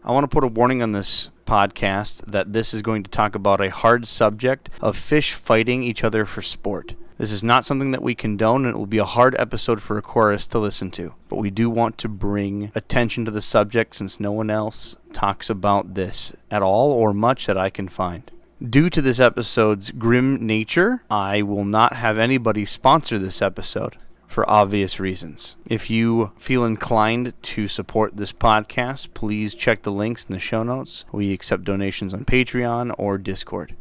I want to put a warning on this podcast that this is going to talk about a hard subject of fish fighting each other for sport. This is not something that we condone, and it will be a hard episode for Aquarius to listen to. But we do want to bring attention to the subject since no one else talks about this at all or much that I can find. Due to this episode's grim nature, I will not have anybody sponsor this episode for obvious reasons. If you feel inclined to support this podcast, please check the links in the show notes. We accept donations on Patreon or Discord.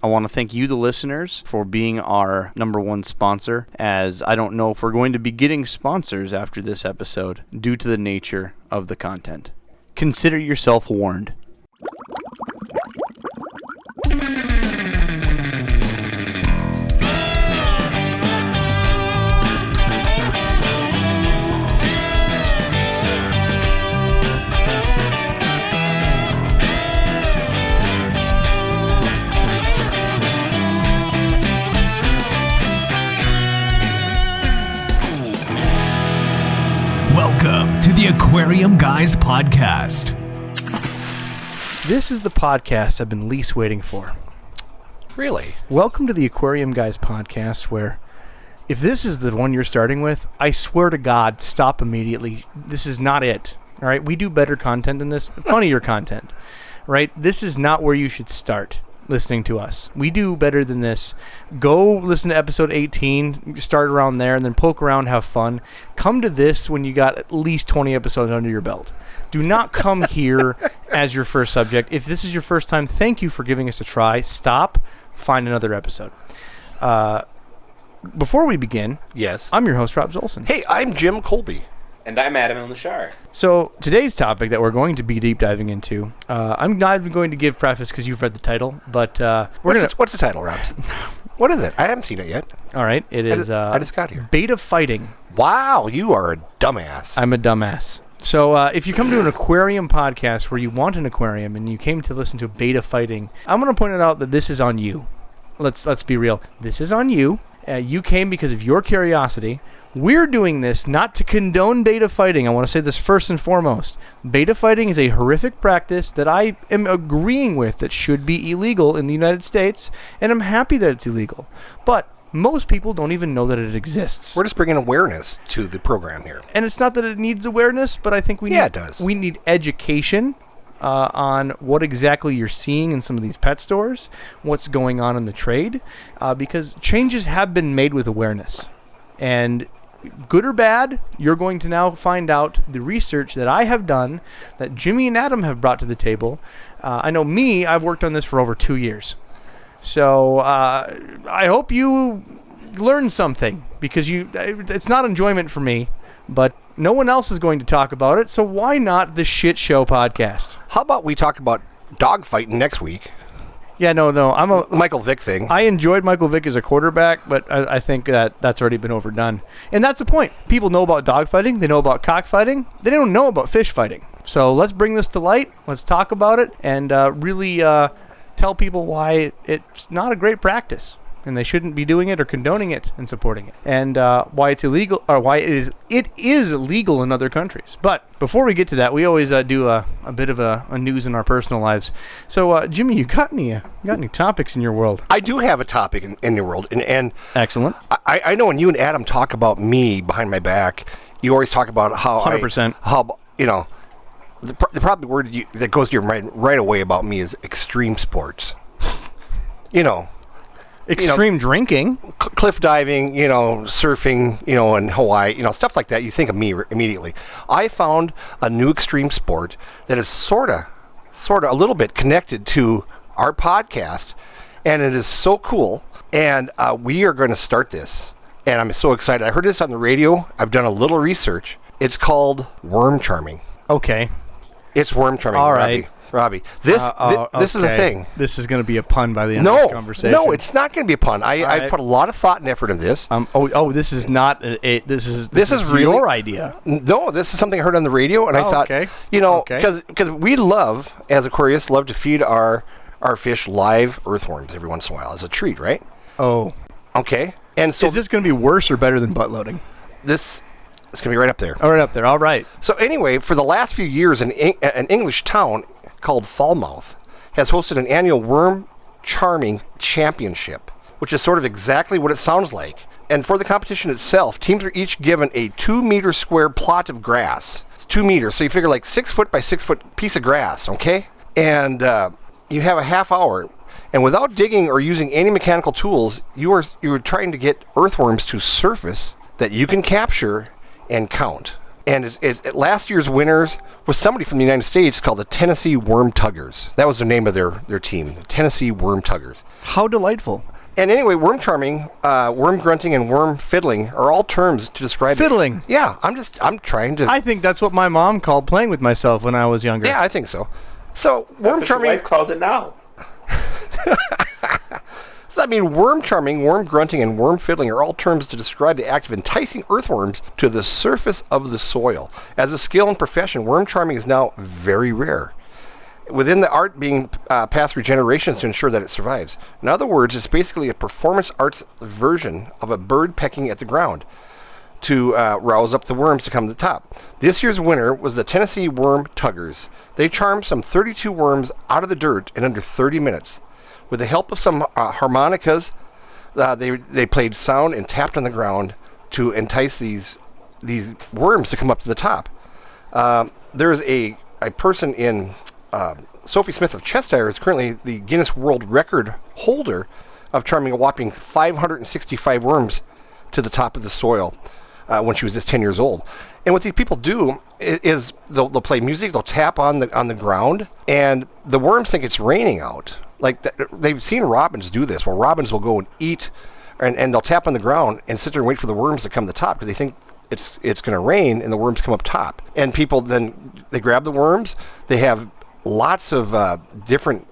I want to thank you, the listeners, for being our number one sponsor, as I don't know if we're going to be getting sponsors after this episode due to the nature of the content. Consider yourself warned. Welcome to the Aquarium Guys Podcast. This is the podcast I've been least waiting for. Really? Welcome to the Aquarium Guys Podcast, where if this is the one you're starting with, I swear to God, stop immediately. This is not it. All right? We do better content than this, funnier content. Right? This is not where you should start listening to us. We do better than this. Go listen to episode 18, start around there, and then poke around, have fun. Come to this when you got at least 20 episodes under your belt. Do not come here as your first subject. If this is your first time, thank you for giving us a try. Stop. Find another episode. Before we begin, Yes. I'm your host, Rob Zolson. Hey, I'm Jim Colby. And I'm Adam on the Shar. So today's topic that we're going to be deep diving into, I'm not even going to give preface because you've read the title, but What's the title, Rob? What is it? I haven't seen it yet. All right, it is. I just got here. Betta Fighting. Wow, you are a dumbass. I'm a dumbass. So if you come to an aquarium podcast where you want an aquarium and you came to listen to Betta Fighting, I'm going to point it out that this is on you. Let's be real. This is on you. You came because of your curiosity. We're doing this not to condone betta fighting. I want to say this first and foremost. Betta fighting is a horrific practice that I am agreeing with that should be illegal in the United States, and I'm happy that it's illegal. But most people don't even know that it exists. We're just bringing awareness to the program here. And it's not that it needs awareness, but I think it does. We need education on what exactly you're seeing in some of these pet stores, what's going on in the trade, because changes have been made with awareness. And good or bad, you're going to now find out the research that I have done, that Jimmy and Adam have brought to the table. I know I've worked on this for over 2 years. So I hope you learn something, because it's not enjoyment for me, but no one else is going to talk about it, so why not the Shit Show podcast? How about we talk about dogfighting next week? Yeah, no, I'm a Michael Vick thing. I enjoyed Michael Vick as a quarterback, but I think that's already been overdone. And that's the point. People know about dogfighting. They know about cockfighting. They don't know about fish fighting. So let's bring this to light. Let's talk about it and really tell people why it's not a great practice and they shouldn't be doing it or condoning it and supporting it, and why it's illegal, or why it is illegal in other countries. But before we get to that, we always do a bit of a news in our personal lives. So Jimmy, you got any topics in your world? I do have a topic in your world, and excellent. I know when you and Adam talk about me behind my back, you always talk about how 100%. How you know the probably word that goes to your mind right away about me is extreme sports. Extreme drinking, cliff diving, surfing, in Hawaii, stuff like that. You think of me immediately. I found a new extreme sport that is sort of a little bit connected to our podcast, and it is so cool. And we are going to start this, and I'm so excited. I heard this on the radio. I've done a little research. It's called worm charming. Okay. It's worm charming. All right. Robbie, this is a thing. This is going to be a pun by the end of this conversation. No, it's not going to be a pun. I put a lot of thought and effort in this. This is not this is really your idea. No, this is something I heard on the radio, and I thought, because we love, as Aquarius, to feed our fish live earthworms every once in a while as a treat, right? Oh, okay. And so is this going to be worse or better than butt loading? This It's going to be right up there. Oh, right up there. All right. So anyway, for the last few years, an English town called Falmouth has hosted an annual worm charming championship, which is sort of exactly what it sounds like. And for the competition itself, teams are each given a 2-meter square plot of grass. It's 2 meters, so you figure like 6 foot by 6 foot piece of grass, okay? And you have a half hour. And without digging or using any mechanical tools, you are trying to get earthworms to surface that you can capture and count. And last year's winners was somebody from the United States called the Tennessee Worm Tuggers. That was the name of their team, the Tennessee Worm Tuggers. How delightful. And anyway, worm charming, worm grunting, and worm fiddling are all terms to describe Fiddling? it. Yeah, I'm trying to... I think that's what my mom called playing with myself when I was younger. Yeah, I think so. So, worm That's what charming... your wife calls it now. So, I mean, worm charming, worm grunting, and worm fiddling are all terms to describe the act of enticing earthworms to the surface of the soil. As a skill and profession, worm charming is now very rare, within the art being passed through generations to ensure that it survives. In other words, it's basically a performance arts version of a bird pecking at the ground to rouse up the worms to come to the top. This year's winner was the Tennessee Worm Tuggers. They charmed some 32 worms out of the dirt in under 30 minutes. With the help of some harmonicas, they played sound and tapped on the ground to entice these worms to come up to the top. There's a person in Sophie Smith of Cheshire is currently the Guinness World Record holder of charming a whopping 565 worms to the top of the soil when she was just 10 years old. And what these people do is they'll play music, they'll tap on the ground, and the worms think it's raining out. Like they've seen robins do this, where robins will go and eat, and they'll tap on the ground and sit there and wait for the worms to come to the top because they think it's going to rain and the worms come up top. And people then they grab the worms. They have lots of different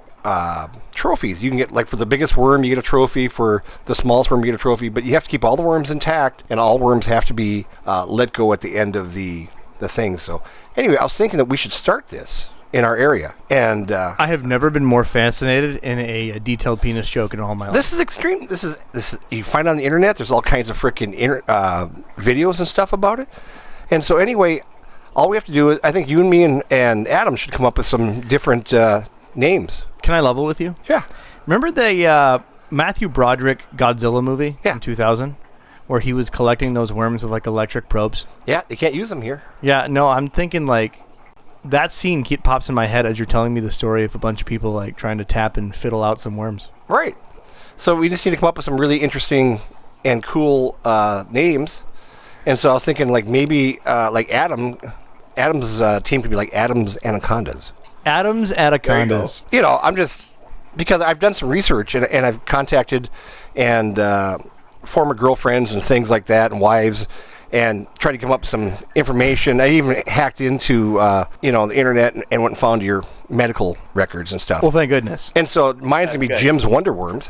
trophies. You can get, like, for the biggest worm, you get a trophy. For the smallest worm, you get a trophy. But you have to keep all the worms intact, and all worms have to be let go at the end of the thing. So anyway, I was thinking that we should start this in our area. And I have never been more fascinated in a detailed penis joke in all my life. this is extreme. This is you find on the internet. There's all kinds of freaking videos and stuff about it. And so anyway, all we have to do is, I think you and me and Adam should come up with some different names. Can I level with you? Yeah. Remember the Matthew Broderick Godzilla movie Yeah. in 2000? Where he was collecting those worms with, like, electric probes? Yeah, they can't use them here. Yeah, no, I'm thinking, like, that scene pops in my head as you're telling me the story of a bunch of people, like, trying to tap and fiddle out some worms. Right. So we just need to come up with some really interesting and cool names. And so I was thinking, like, maybe like Adam's team could be like Adam's Anacondas. Adam's Anacondas. You know, I'm just, because I've done some research and I've contacted and former girlfriends and things like that and wives and tried to come up with some information. I even hacked into the internet and went and found your medical records and stuff. Well, thank goodness. And so mine's going to be Jim's Wonder Worms.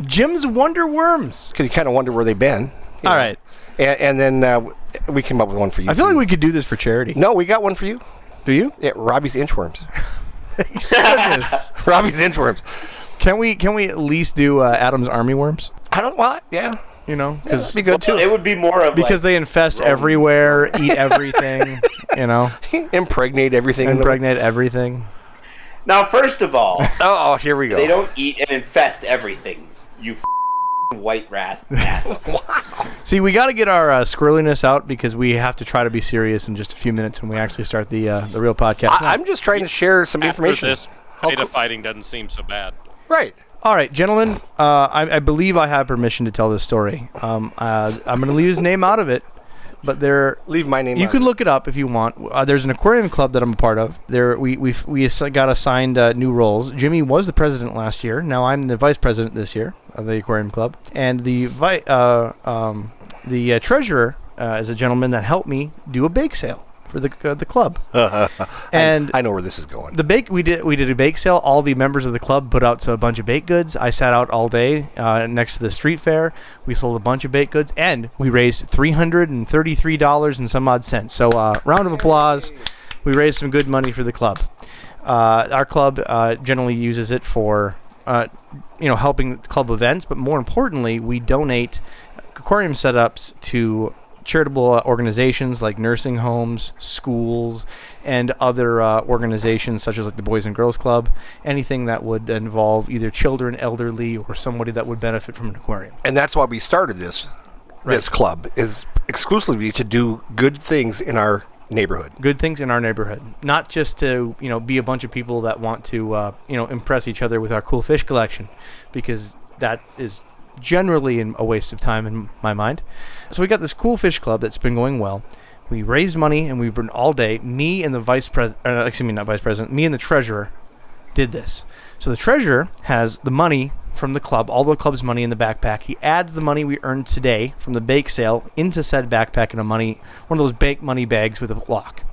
Jim's Wonder Worms. Because you kind of wonder where they've been. All right. And then we came up with one for you. I feel like we could do this for charity. No, we got one for you. Do you? Yeah, Robbie's Inchworms. Goodness. Robbie's Inchworms. Can we at least do Adam's Army Worms? I don't want. Yeah. You know, Yeah, that'd be good too. It would be more of because they infest everywhere, eat everything. You know, Impregnate everything. impregnate everything. Now, first of all, Oh, here we go. they don't eat and infest everything. You white asshole. See, we got to get our squirreliness out because we have to try to be serious in just a few minutes when we actually start the real podcast. I'm just trying to share some information. After this, Betta Fighting doesn't seem so bad. Right. All right, gentlemen, I believe I have permission to tell this story. I'm going to leave his name out of it, but Leave my name you out can of it. look it up if you want. There's an aquarium club that I'm a part of. We got assigned new roles. Jimmy was the president last year. Now I'm the vice president this year of the aquarium club, and the treasurer is a gentleman that helped me do a bake sale for the club. And I know where this is going. we did a bake sale. All the members of the club put out a bunch of baked goods. I sat out all day next to the street fair. We sold a bunch of baked goods, and we raised $333 and some odd cents. So round of applause. We raised some good money for the club. Our club generally uses it for helping club events, but more importantly, we donate aquarium setups to charitable organizations like nursing homes, schools, and other organizations such as like the Boys and Girls Club, anything that would involve either children, elderly, or somebody that would benefit from an aquarium. And that's why we started this club, is exclusively to do good things in our neighborhood. Good things in our neighborhood, not just to be a bunch of people that want to impress each other with our cool fish collection, because that is generally a waste of time in my mind. So we got this cool fish club that's been going well. We raised money and we've been all day. Me and the me and the treasurer did this. So the treasurer has the money from the club, all the club's money in the backpack. He adds the money we earned today from the bake sale into said backpack in one of those bake money bags with a lock.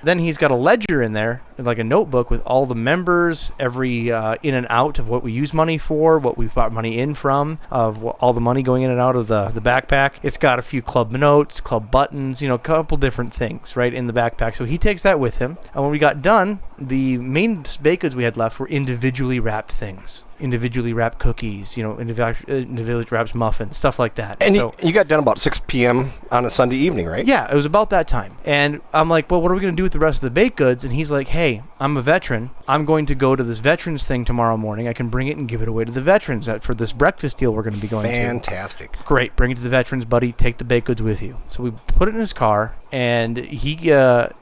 Then he's got a ledger in there, like a notebook with all the members, every in and out of what we use money for, what we've brought money in from, of all the money going in and out of the backpack. It's got a few club notes, club buttons, a couple different things right in the backpack. So he takes that with him. And when we got done, the main baked goods we had left were individually wrapped things. Individually wrapped cookies, individually wrapped muffins, stuff like that. And so, you got done about 6 p.m. on a Sunday evening, right? Yeah, it was about that time. And I'm like, well, what are we going to do with the rest of the baked goods? And he's like, hey, I'm a veteran. I'm going to go to this veterans thing tomorrow morning. I can bring it and give it away to the veterans for this breakfast deal we're going to be going to. Fantastic. Great. Bring it to the veterans, buddy. Take the baked goods with you. So we put it in his car, and he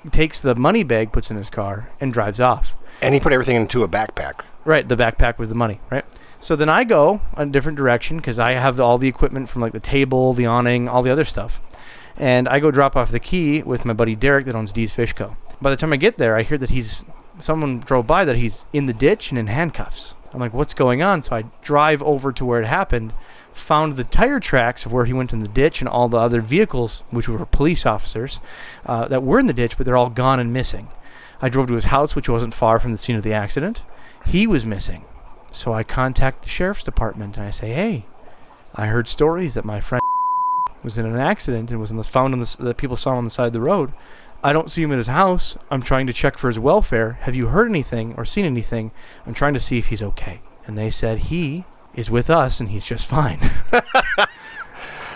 takes the money bag, puts it in his car, and drives off. And he put everything into a backpack. Right, the backpack was the money, right? So then I go a different direction because I have all the equipment from like the table, the awning, all the other stuff. And I go drop off the key with my buddy Derek that owns D's Fish Co. By the time I get there, I hear that someone drove by that he's in the ditch and in handcuffs. I'm like, what's going on? So I drive over to where it happened, found the tire tracks of where he went in the ditch and all the other vehicles, which were police officers, that were in the ditch, but they're all gone and missing. I drove to his house, which wasn't far from the scene of the accident. He was missing. So I contact the sheriff's department and I say, hey, I heard stories that my friend was in an accident and was found that people saw on the side of the road. I don't see him at his house. I'm trying to check for his welfare. Have you heard anything or seen anything? I'm trying to see if he's okay. And they said he is with us and he's just fine.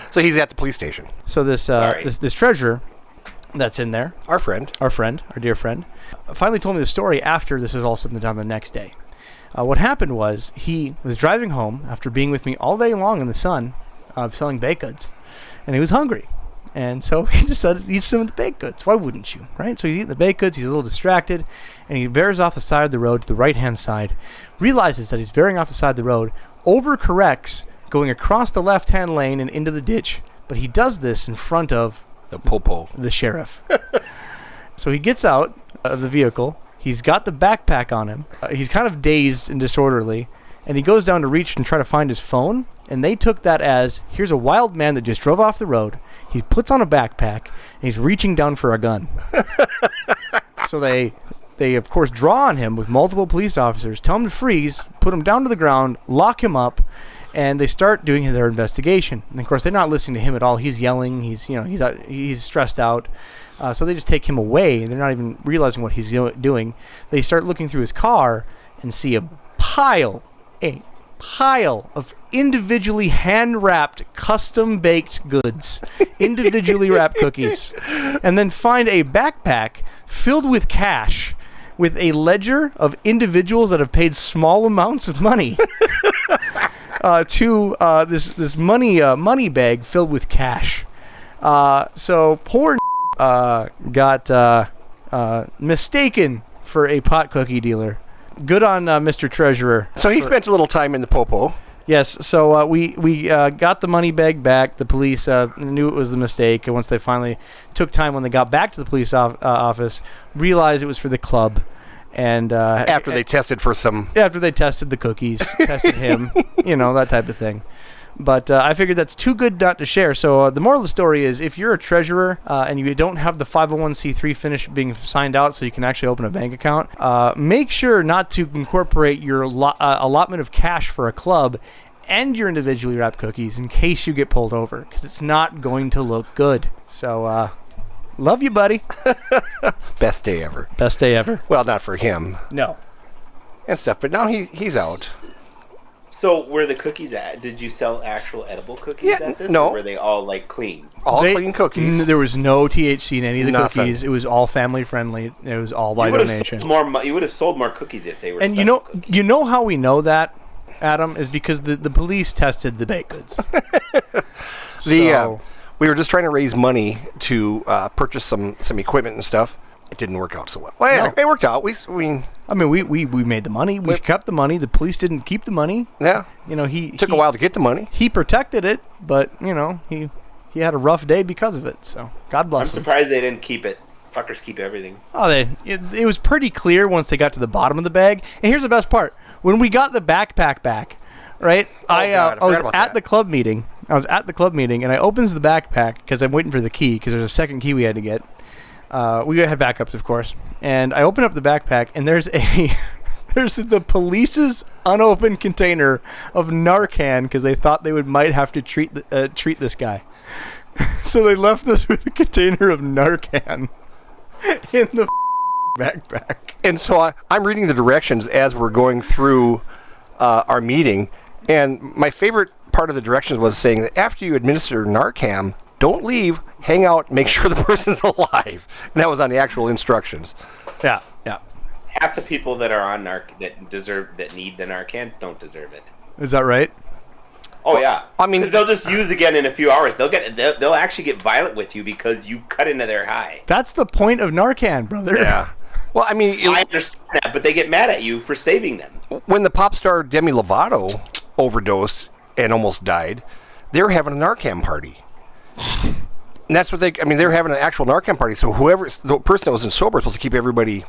So he's at the police station. So this treasurer that's in there, our dear friend, finally told me the story after this was all said and done the next day. What happened was he was driving home after being with me all day long in the sun, selling baked goods, and he was hungry. And so he decided to eat some of the baked goods. Why wouldn't you, right? So he's eating the baked goods, he's a little distracted, and he veers off the side of the road to the right-hand side, realizes that he's veering off the side of the road, overcorrects, going across the left-hand lane and into the ditch, but he does this in front of the sheriff. So he gets out of the vehicle. He's got the backpack on him. He's kind of dazed and disorderly, and he goes down to reach and try to find his phone, and they took that as, here's a wild man that just drove off the road. He puts on a backpack, and he's reaching down for a gun. So they of course draw on him with multiple police officers, tell him to freeze, put him down to the ground, lock him up, and they start doing their investigation. And of course, they're not listening to him at all. He's yelling. He's stressed out. So they just take him away. They're not even realizing what he's doing. They start looking through his car and see a pile of individually hand-wrapped, custom-baked goods, individually wrapped cookies, and then find a backpack filled with cash with a ledger of individuals that have paid small amounts of money to this money bag filled with cash. So poor got mistaken for a pot cookie dealer. Good on Mr. Treasurer. So he spent a little time in the popo. Yes, so we got the money bag back. The police knew it was the mistake, and once they finally took time when they got back to the police office, realized it was for the club. And after they tested the cookies, tested him, that type of thing. But I figured that's too good not to share. So the moral of the story is, if you're a treasurer and you don't have the 501c3 finish being signed out so you can actually open a bank account, make sure not to incorporate your allotment of cash for a club and your individually wrapped cookies in case you get pulled over, because it's not going to look good. So love you, buddy. Best day ever. Best day ever. Well, not for him. No. And stuff, but now he's out. So where the cookies at? Did you sell actual edible cookies at this? No. Or were they all like clean? All clean cookies. There was no THC in any of the Nothing. cookies. It was all family friendly. It was all by You would have donation. you would have sold more cookies if they were. And special cookies. you know how we know that, Adam, is because the police tested the baked goods. We were just trying to raise money to purchase some equipment and stuff. It didn't work out so well. Well, it worked out. We made the money. We kept the money. The police didn't keep the money. Yeah. You know, It took a while to get the money. He protected it, but you know, he had a rough day because of it. So God I'm bless him. surprised they didn't keep it. Fuckers keep everything. Oh, it was pretty clear once they got to the bottom of the bag. And here's the best part: when we got the backpack back, right? I was at the club meeting. I was at the club meeting, and I opens the backpack because I'm waiting for the key because there's a second key we had to get. We had backups, of course, and I open up the backpack, and there's the police's unopened container of Narcan because they thought they might have to treat this guy. So they left us with a container of Narcan in the backpack. And so I'm reading the directions as we're going through our meeting, and my favorite part of the directions was saying that after you administer Narcan, don't leave, hang out, make sure the person's alive. And that was on the actual instructions. Yeah. Half the people that are on that need the Narcan don't deserve it. Is that right? Oh yeah. I mean, 'cause they'll just use again in a few hours. They'll actually get violent with you because you cut into their high. That's the point of Narcan, brother. Yeah. Well, I mean, I understand that, but they get mad at you for saving them. when the pop star Demi Lovato overdosed and almost died, they were having a Narcan party. And that's what they were having an actual Narcan party. So the person that wasn't sober was supposed to keep everybody,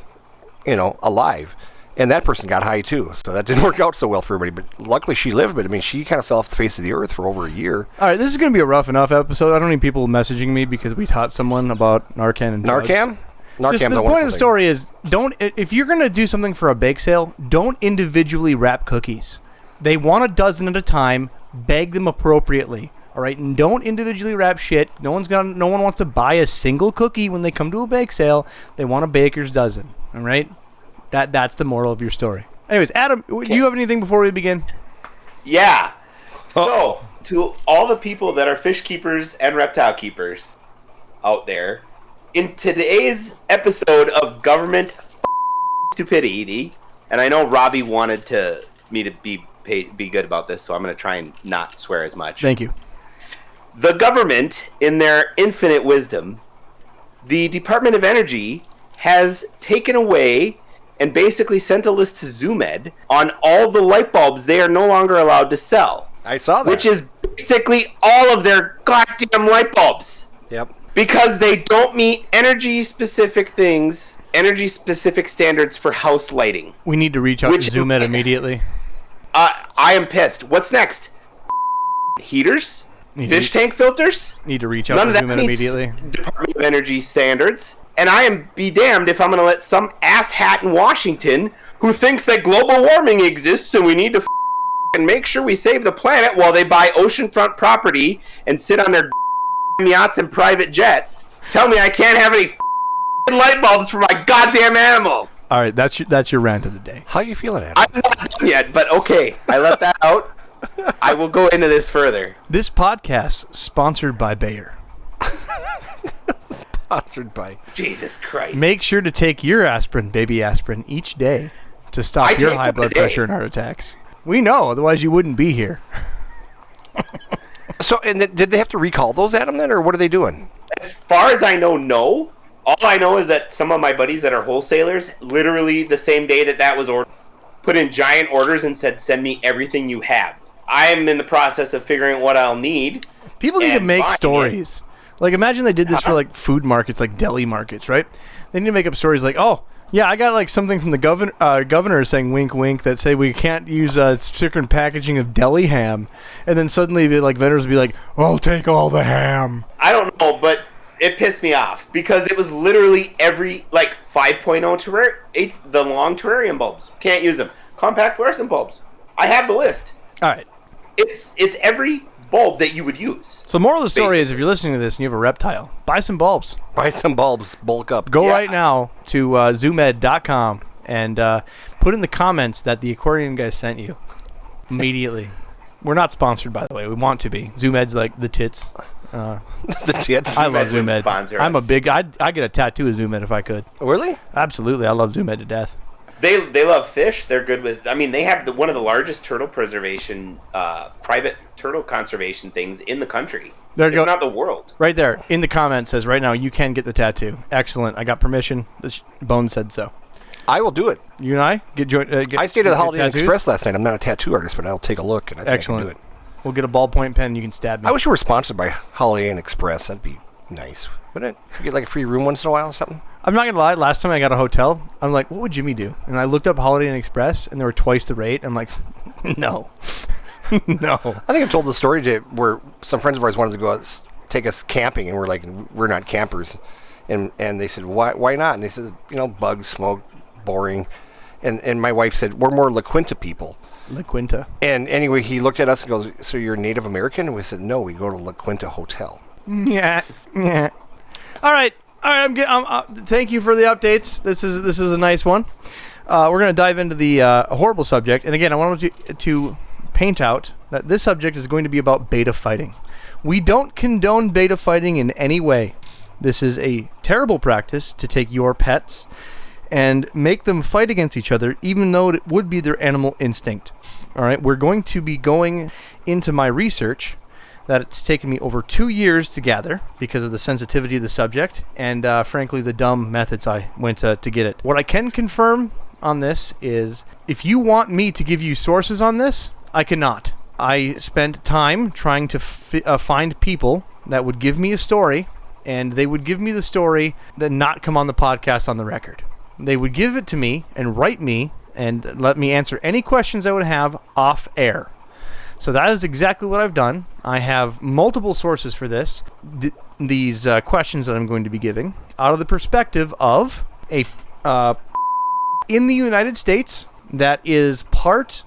alive. And that person got high too. So that didn't work out so well for everybody. But luckily she lived. But I mean, she kind of fell off the face of the earth for over a year. All right, this is going to be a rough enough episode. I don't need people messaging me because we taught someone about Narcan and drugs. Narcan? Just the point of the story is, if you're going to do something for a bake sale, don't individually wrap cookies. They want a dozen at a time. Bag them appropriately. All right, and don't individually wrap shit. No one wants to buy a single cookie when they come to a bake sale. They want a baker's dozen. All right, that's the moral of your story. Anyways, Adam, do you have anything before we begin? Yeah. So to all the people that are fish keepers and reptile keepers out there, in today's episode of Government Stupidity, and I know Robbie wanted me to be good about this, so I'm going to try and not swear as much. Thank you. The government, in their infinite wisdom, the Department of Energy has taken away and basically sent a list to ZoomEd on all the light bulbs they are no longer allowed to sell. I saw that. Which is basically all of their goddamn light bulbs. Yep. Because they don't meet energy-specific standards for house lighting. We need to reach out to ZoomEd immediately. I am pissed. What's next? Heaters? Fish tank filters? Need to reach out to ZoomEd immediately. Department of Energy standards. And I am be damned if I'm going to let some asshat in Washington who thinks that global warming exists and we need to make sure we save the planet while they buy oceanfront property and sit on their yachts and private jets tell me I can't have any light bulbs for my goddamn animals. All right, that's your rant of the day. How you feeling, Adam? I'm not done yet, but okay. I let that out. I will go into this further. This podcast sponsored by Bayer. Sponsored by Jesus Christ. Make sure to take your aspirin, baby aspirin, each day to stop your high blood pressure and heart attacks. We know, otherwise you wouldn't be here. So, and did they have to recall those, Adam, then, or what are they doing? As far as I know, no. All I know is that some of my buddies that are wholesalers, literally the same day that was ordered, put in giant orders and said, send me everything you have. I am in the process of figuring out what I'll need. People need to make stories. Like, imagine they did this for, like, food markets, like deli markets, right? They need to make up stories like, oh, yeah, I got, like, something from the governor saying wink, wink that say we can't use certain packaging of deli ham. And then suddenly, like, vendors would be like, I'll take all the ham. I don't know, but it pissed me off because it was literally every, like, 5.0 the long terrarium bulbs. Can't use them. Compact fluorescent bulbs. I have the list. All right. It's every bulb that you would use. So moral of the story is, if you're listening to this and you have a reptile, buy some bulbs. Buy some bulbs, bulk up. Go right now to zoomed.com and put in the comments that the aquarium guy sent you. Immediately. We're not sponsored, by the way. We want to be. Zoom Ed's like the tits. The tits. I love Ed Zoom wouldn't Ed. sponsor I'm a us. big. I'd get a tattoo of Zoom Ed if I could. Really? Absolutely, I love Zoom Ed to death. They love fish. They're good with. I mean, they have one of the largest turtle preservation, private turtle conservation things in the country. There you go. If not the world. Right there in the comments says right now you can get the tattoo. Excellent. I got permission. Bone said so. I will do it. You and I get joint. I stayed at the get Holiday Inn tattoos? Express last night. I'm not a tattoo artist, but I'll take a look, and I think Excellent. I can do it. We'll get a ballpoint pen. And you can stab me. I wish we were sponsored by Holiday Inn Express. That'd be nice, wouldn't it? You get like a free room once in a while or something. I'm not gonna lie. Last time I got a hotel, I'm like, what would Jimmy do? And I looked up Holiday Inn Express, and they were twice the rate. I'm like, no, no. I think I've told the story where some friends of ours wanted to go take us camping, and we're like, we're not campers, and they said, why not? And they said, bugs, smoke, boring, and my wife said, we're more La Quinta people. La Quinta. And anyway, he looked at us and goes, so you're Native American? And we said, no, we go to La Quinta Hotel. Yeah. All right. Thank you for the updates. This is a nice one. We're going to dive into the horrible subject. And again, I wanted to paint out that this subject is going to be about beta fighting. We don't condone beta fighting in any way. This is a terrible practice to take your pets and make them fight against each other, even though it would be their animal instinct. All right, we're going to be going into my research that it's taken me over 2 years to gather because of the sensitivity of the subject and, frankly, the dumb methods I went to get it. What I can confirm on this is if you want me to give you sources on this, I cannot. I spent time trying to find people that would give me a story, and they would give me the story that not come on the podcast on the record. They would give it to me and write me and let me answer any questions I would have off air. So that is exactly what I've done. I have multiple sources for this. These questions that I'm going to be giving out of the perspective of a in the United States that is part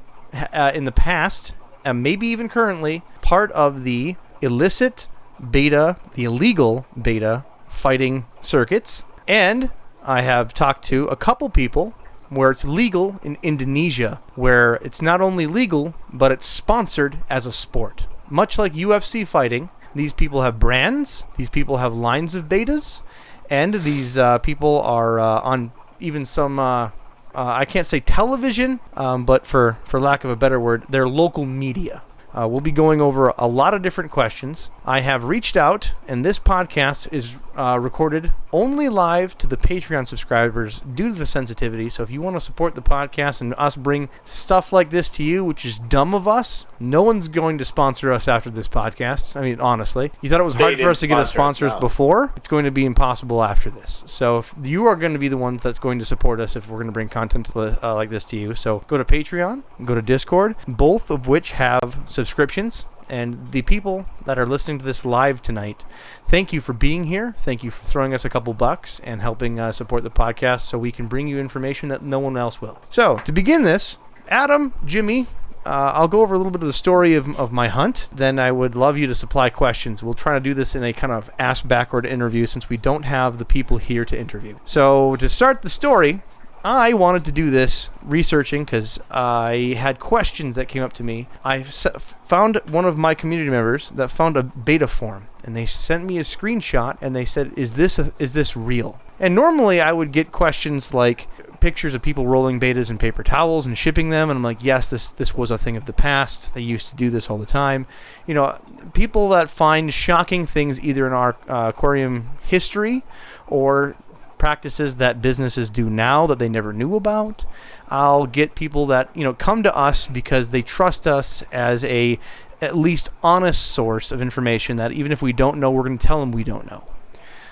in the past, and maybe even currently, part of the illicit beta, the illegal beta fighting circuits. And I have talked to a couple people where it's legal in Indonesia, where it's not only legal, but it's sponsored as a sport. Much like UFC fighting, these people have brands, these people have lines of betas, and these people are on even some, I can't say television, but for lack of a better word, they're local media. We'll be going over a lot of different questions. I have reached out, and this podcast is recorded only live to the Patreon subscribers due to the sensitivity. So if you want to support the podcast and us bring stuff like this to you, which is dumb of us, no one's going to sponsor us after this podcast. I mean, honestly. You thought it was hard for us to get us sponsors before? It's going to be impossible after this. So if you are going to be the one that's going to support us if we're going to bring content like this to you. So go to Patreon, go to Discord, both of which have subscriptions. And the people that are listening to this live tonight, thank you for being here. Thank you for throwing us a couple bucks and helping support the podcast so we can bring you information that no one else will. So, to begin this, Adam, Jimmy, I'll go over a little bit of the story of my hunt. Then I would love you to supply questions. We'll try to do this in a kind of ass-backward interview since we don't have the people here to interview. So, to start the story, I wanted to do this researching because I had questions that came up to me. I found one of my community members that found a beta form, and they sent me a screenshot, and they said, is this real? And normally I would get questions like pictures of people rolling betas in paper towels and shipping them, and I'm like, yes, this was a thing of the past. They used to do this all the time. You know, people that find shocking things either in our aquarium history or practices that businesses do now that they never knew about. I'll get people that, come to us because they trust us as a at least honest source of information that even if we don't know, we're going to tell them we don't know.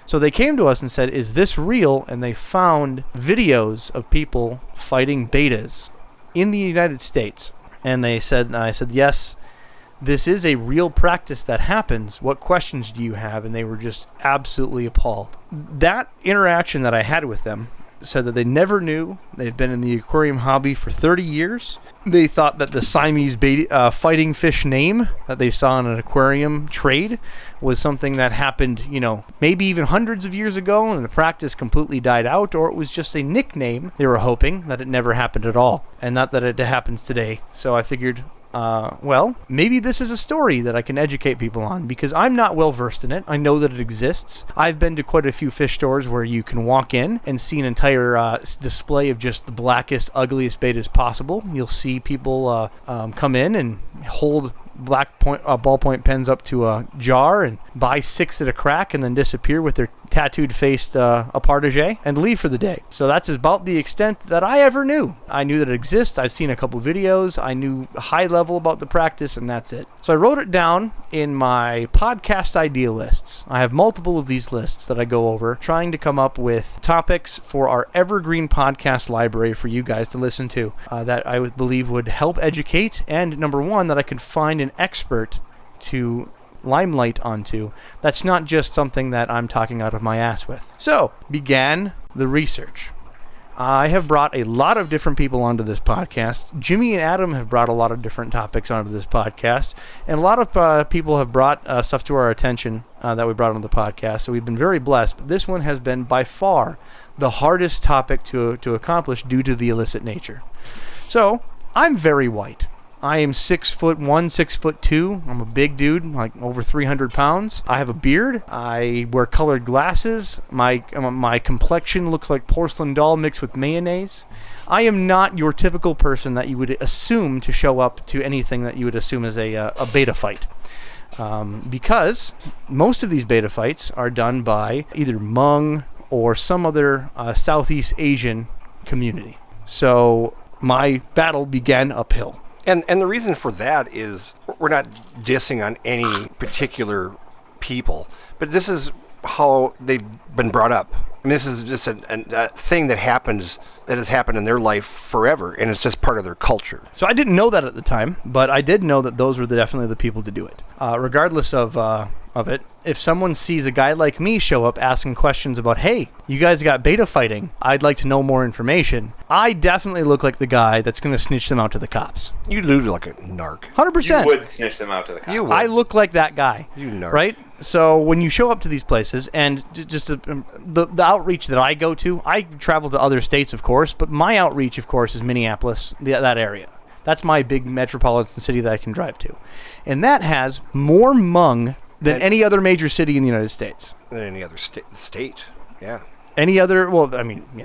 So they came to us and said, is this real? And they found videos of people fighting betas in the United States. And I said, yes, this is a real practice that happens. What questions do you have? And they were just absolutely appalled. That interaction that I had with them said that they never knew. They've been in the aquarium hobby for 30 years. They thought that the Siamese fighting fish name that they saw in an aquarium trade was something that happened, maybe even hundreds of years ago, and the practice completely died out, or it was just a nickname. They were hoping that it never happened at all, and not that it happens today. So I figured Well, maybe this is a story that I can educate people on, because I'm not well versed in it. I know that it exists. I've been to quite a few fish stores where you can walk in and see an entire display of just the blackest, ugliest betas possible. You'll see people come in and hold ballpoint pens up to a jar and buy 6 at a crack and then disappear with their tattooed faced appartage and leave for the day. So that's about the extent that I ever knew. I knew that it exists. I've seen a couple videos. I knew high level about the practice, and that's it. So I wrote it down in my podcast idea lists. I have multiple of these lists that I go over, trying to come up with topics for our evergreen podcast library for you guys to listen to that I would believe would help educate, and number one, that I could find an expert to limelight onto. That's not just something that I'm talking out of my ass with. So, began the research. I have brought a lot of different people onto this podcast. Jimmy and Adam have brought a lot of different topics onto this podcast, and a lot of people have brought stuff to our attention that we brought onto the podcast, so we've been very blessed. But this one has been by far the hardest topic to accomplish due to the illicit nature. So, I'm very white. I am 6'1", 6'2". I'm a big dude, like over 300 pounds. I have a beard. I wear colored glasses. My complexion looks like porcelain doll mixed with mayonnaise. I am not your typical person that you would assume to show up to anything that you would assume is a beta fight. Because most of these beta fights are done by either Hmong or some other Southeast Asian community. So my battle began uphill. And the reason for that is we're not dissing on any particular people, but this is how they've been brought up. I mean, this is just a thing that has happened in their life forever, and it's just part of their culture. So I didn't know that at the time, but I did know that those were definitely the people to do it. Regardless of it, if someone sees a guy like me show up asking questions about, hey, you guys got beta fighting, I'd like to know more information, I definitely look like the guy that's going to snitch them out to the cops. You look like a narc. 100%. You would snitch them out to the cops. You would. I look like that guy. You narc. Right? So when you show up to these places, and just the outreach that I go to, I travel to other states, of course, but my outreach, of course, is Minneapolis, that area. That's my big metropolitan city that I can drive to. And that has more Hmong than any other major city in the United States. Than any other state, yeah. Any other,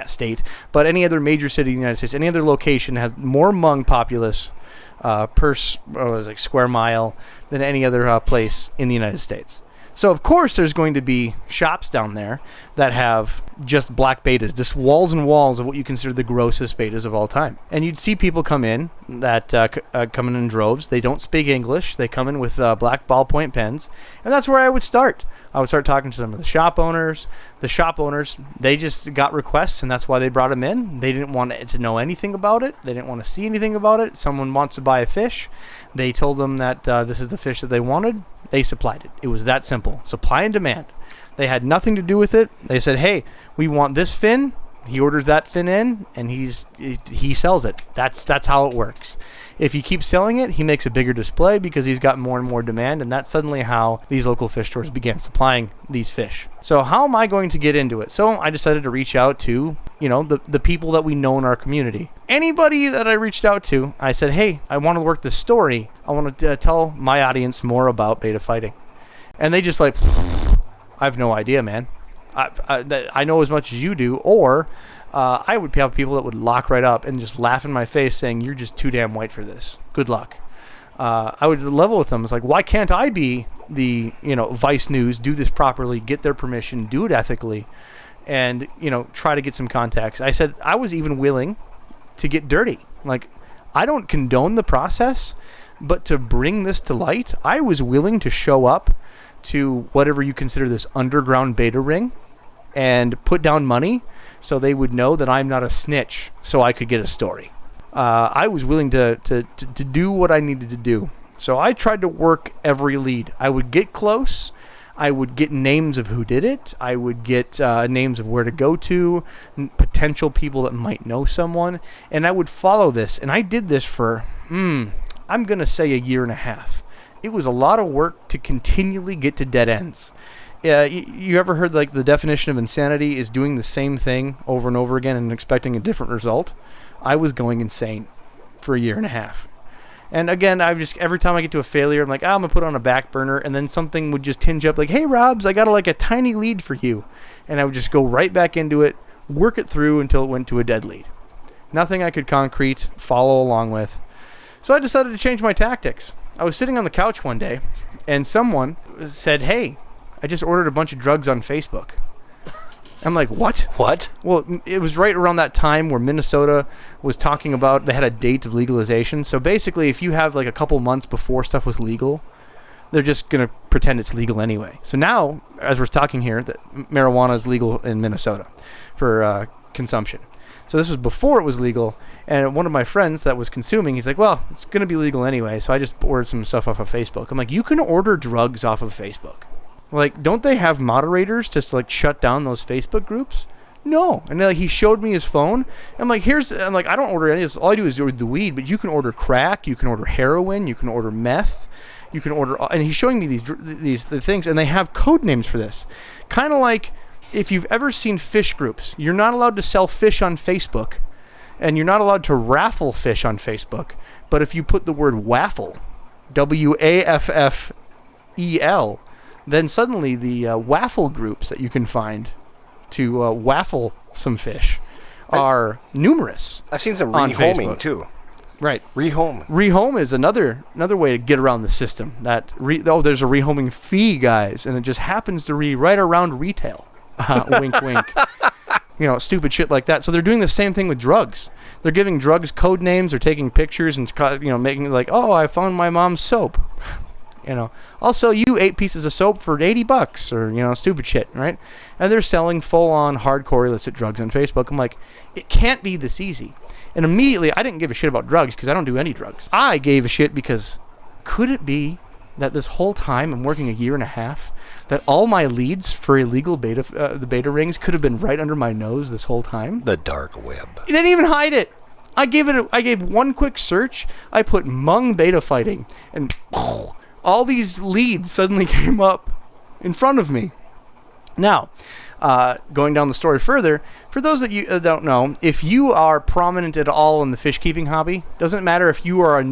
state, but any other major city in the United States, any other location has more Hmong populace per square mile than any other place in the United States. So, of course, there's going to be shops down there that have just black betas, just walls and walls of what you consider the grossest betas of all time. And you'd see people come in that come in droves. They don't speak English. They come in with black ballpoint pens. And that's where I would start. I would start talking to some of the shop owners. The shop owners, they just got requests, and that's why they brought them in. They didn't want to know anything about it. They didn't want to see anything about it. Someone wants to buy a fish. They told them that this is the fish that they wanted. They supplied it. It was that simple. Supply and demand. They had nothing to do with it. They said, hey, we want this fin. He orders that fin in, and he sells it. That's how it works. If you keep selling it, he makes a bigger display because he's got more and more demand, and that's suddenly how these local fish stores began supplying these fish. So how am I going to get into it? So I decided to reach out to, the people that we know in our community. Anybody that I reached out to, I said, hey, I want to work this story. I want to tell my audience more about beta fighting. And they just I have no idea, man. I know as much as you do, or I would have people that would lock right up and just laugh in my face saying, you're just too damn white for this. Good luck. I would level with them. It's like, why can't I be the, Vice News, do this properly, get their permission, do it ethically, and, try to get some contacts. I said I was even willing to get dirty. Like, I don't condone the process, but to bring this to light, I was willing to show up to whatever you consider this underground beta ring and put down money so they would know that I'm not a snitch so I could get a story. I was willing to do what I needed to do. So I tried to work every lead. I would get close. I would get names of who did it. I would get names of where to go to, potential people that might know someone, and I would follow this. And I did this for, I'm going to say a year and a half. It was a lot of work to continually get to dead ends. You ever heard the definition of insanity is doing the same thing over and over again and expecting a different result? I was going insane for a year and a half. And again, every time I get to a failure, I'm like, I'm going to put it on a back burner. And then something would just tinge up like, hey, Robs, I got a tiny lead for you. And I would just go right back into it, work it through until it went to a dead lead. Nothing I could concrete, follow along with. So I decided to change my tactics. I was sitting on the couch one day, and someone said, hey, I just ordered a bunch of drugs on Facebook. I'm like, what? What? Well, it was right around that time where Minnesota was talking about, they had a date of legalization. So basically, if you have like a couple months before stuff was legal, they're just going to pretend it's legal anyway. So now, as we're talking here, that marijuana is legal in Minnesota for consumption. So this was before it was legal, and one of my friends that was consuming, he's like, well, it's going to be legal anyway, so I just ordered some stuff off of Facebook. I'm like, you can order drugs off of Facebook. Like, don't they have moderators to like shut down those Facebook groups? No. And he showed me his phone. I'm like, I don't order any of this. All I do is order the weed, but you can order crack, you can order heroin, you can order meth, you can order, and he's showing me these things, and they have code names for this. Kind of like if you've ever seen fish groups, you're not allowed to sell fish on Facebook, and you're not allowed to raffle fish on Facebook. But if you put the word waffle, WAFFEL, then suddenly the waffle groups that you can find to waffle some fish are numerous. I've seen some on rehoming Facebook. too. Right. Rehome is another way to get around the system. There's a rehoming fee, guys, and it just happens to be right around retail. Wink, wink. Stupid shit like that. So they're doing the same thing with drugs. They're giving drugs code names. They're taking pictures and making it like, oh, I found my mom's soap. I'll sell you 8 pieces of soap for $80 or, stupid shit, right? And they're selling full-on hardcore illicit drugs on Facebook. I'm like, it can't be this easy. And immediately, I didn't give a shit about drugs because I don't do any drugs. I gave a shit because could it be that this whole time, I'm working a year and a half, that all my leads for illegal the beta rings could have been right under my nose this whole time? the dark web. They didn't even hide it. I gave one quick search. I put Hmong Betta Fighting, and all these leads suddenly came up in front of me. Now, going down the story further, for those that you don't know, if you are prominent at all in the fish keeping hobby, doesn't matter if you are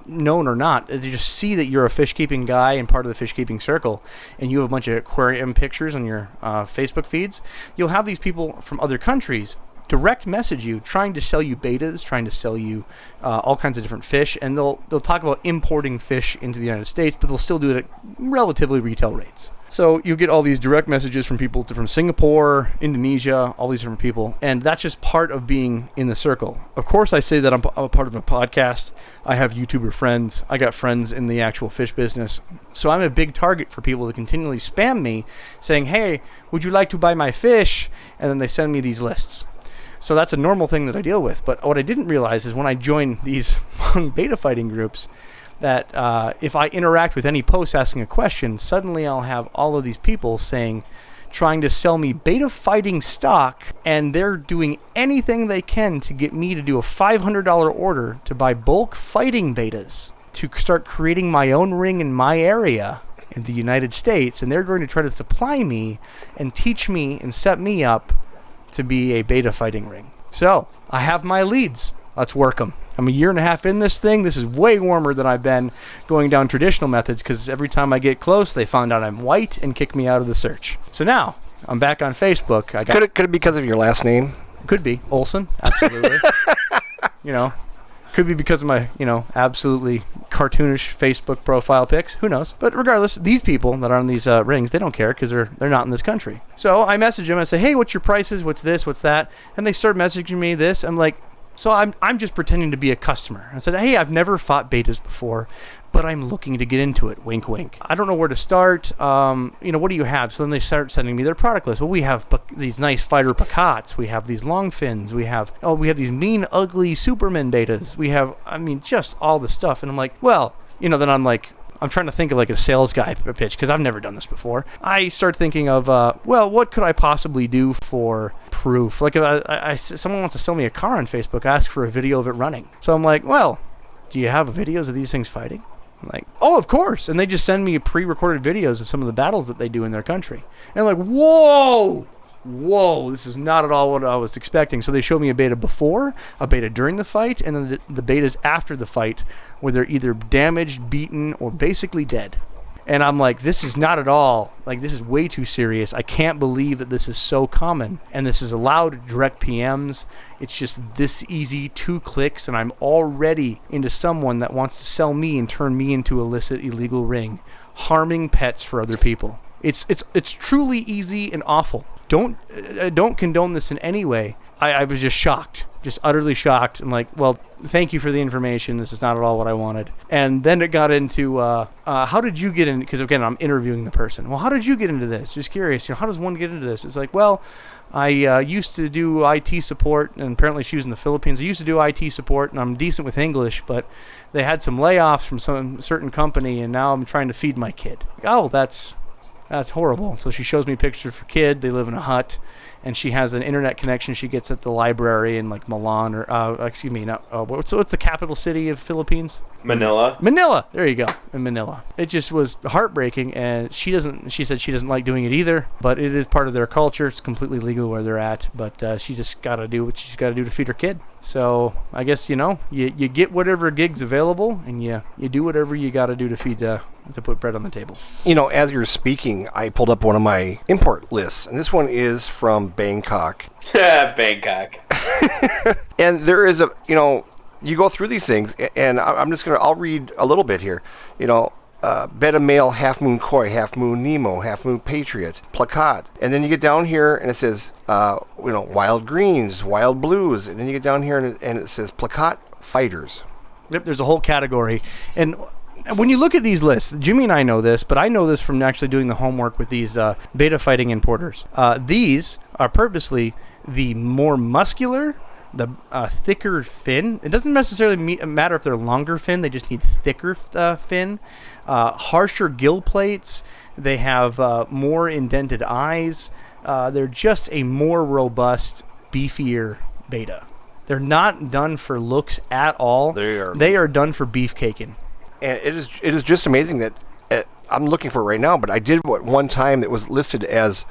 known or not, you just see that you're a fish keeping guy and part of the fish keeping circle, and you have a bunch of aquarium pictures on your Facebook feeds, you'll have these people from other countries direct message you, trying to sell you betas, trying to sell you all kinds of different fish, and they'll talk about importing fish into the United States, but they'll still do it at relatively retail rates. So you get all these direct messages from people from Singapore, Indonesia, all these different people, and that's just part of being in the circle. Of course, I say that I'm a part of a podcast. I have YouTuber friends. I got friends in the actual fish business. So I'm a big target for people to continually spam me saying, hey, would you like to buy my fish? And then they send me these lists. So that's a normal thing that I deal with. But what I didn't realize is when I join these beta fighting groups, that if I interact with any post asking a question, suddenly I'll have all of these people trying to sell me beta fighting stock, and they're doing anything they can to get me to do a $500 order to buy bulk fighting betas to start creating my own ring in my area in the United States, and they're going to try to supply me and teach me and set me up to be a beta fighting ring. So I have my leads. Let's work them. I'm a year and a half in this thing. This is way warmer than I've been going down traditional methods because every time I get close, they find out I'm white and kick me out of the search. So now I'm back on Facebook. Could it be because of your last name? Could be. Olson. Absolutely. Could be because of my, absolutely cartoonish Facebook profile pics. Who knows? But regardless, these people that are on these rings, they don't care because they're not in this country. So I message them. I say, hey, what's your prices? What's this? What's that? And they start messaging me this. I'm like, so I'm just pretending to be a customer. I said, hey, I've never fought betas before, but I'm looking to get into it. Wink, wink. I don't know where to start. What do you have? So then they start sending me their product list. Well, we have these nice fighter picots. We have these long fins. We have these mean, ugly Superman betas. We have, just all the stuff. And I'm like, well, then I'm trying to think of like a sales guy pitch because I've never done this before. I start thinking of, what could I possibly do for proof? Like if someone wants to sell me a car on Facebook, ask for a video of it running. So I'm like, well, do you have videos of these things fighting? I'm like, oh, of course. And they just send me pre-recorded videos of some of the battles that they do in their country. And I'm like, whoa, whoa, this is not at all what I was expecting. So they showed me a beta before, a beta during the fight, and then the betas after the fight, where they're either damaged, beaten, or basically dead. And I'm like, this is not at all, like, this is way too serious. I can't believe that this is so common. And this is allowed direct PMs. It's just this easy, 2 clicks, and I'm already into someone that wants to sell me and turn me into illicit, illegal ring, harming pets for other people. It's truly easy and awful. Don't condone this in any way. I was just shocked, just utterly shocked. I'm like, well, thank you for the information. This is not at all what I wanted. And then it got into, how did you get in? Because again, I'm interviewing the person. Well, how did you get into this? Just curious. How does one get into this? It's like, well, I used to do IT support, and apparently she was in the Philippines. I used to do IT support, and I'm decent with English, but they had some layoffs from some certain company, and now I'm trying to feed my kid. Oh, that's horrible. So she shows me pictures of her kid. They live in a hut, and she has an internet connection she gets at the library in like Milan, or what's the capital city of Philippines? Manila. There you go. In Manila. It just was heartbreaking, and she said she doesn't like doing it either, but it is part of their culture. It's completely legal where they're at, but she just got to do what she's got to do to feed her kid. So I guess, you get whatever gigs available, and you do whatever you got to do to feed, to put bread on the table. As you're speaking, I pulled up one of my import lists, and this one is from Bangkok. Bangkok. And there is you go through these things, and I'll read a little bit here. Betta male, half moon koi, half moon Nemo, half moon patriot, plakat. And then you get down here and it says, wild greens, wild blues. And then you get down here and it says plakat fighters. Yep, there's a whole category. And when you look at these lists, Jimmy and I know this, but I know this from actually doing the homework with these Betta Fighting importers. These are purposely the more muscular, the thicker fin. It doesn't necessarily matter if they're longer fin. They just need thicker fin. Harsher gill plates. They have more indented eyes. They're just a more robust, beefier beta. They're not done for looks at all. They are done for beefcaking. And it is just amazing that I'm looking for it right now, but I did one time that was listed as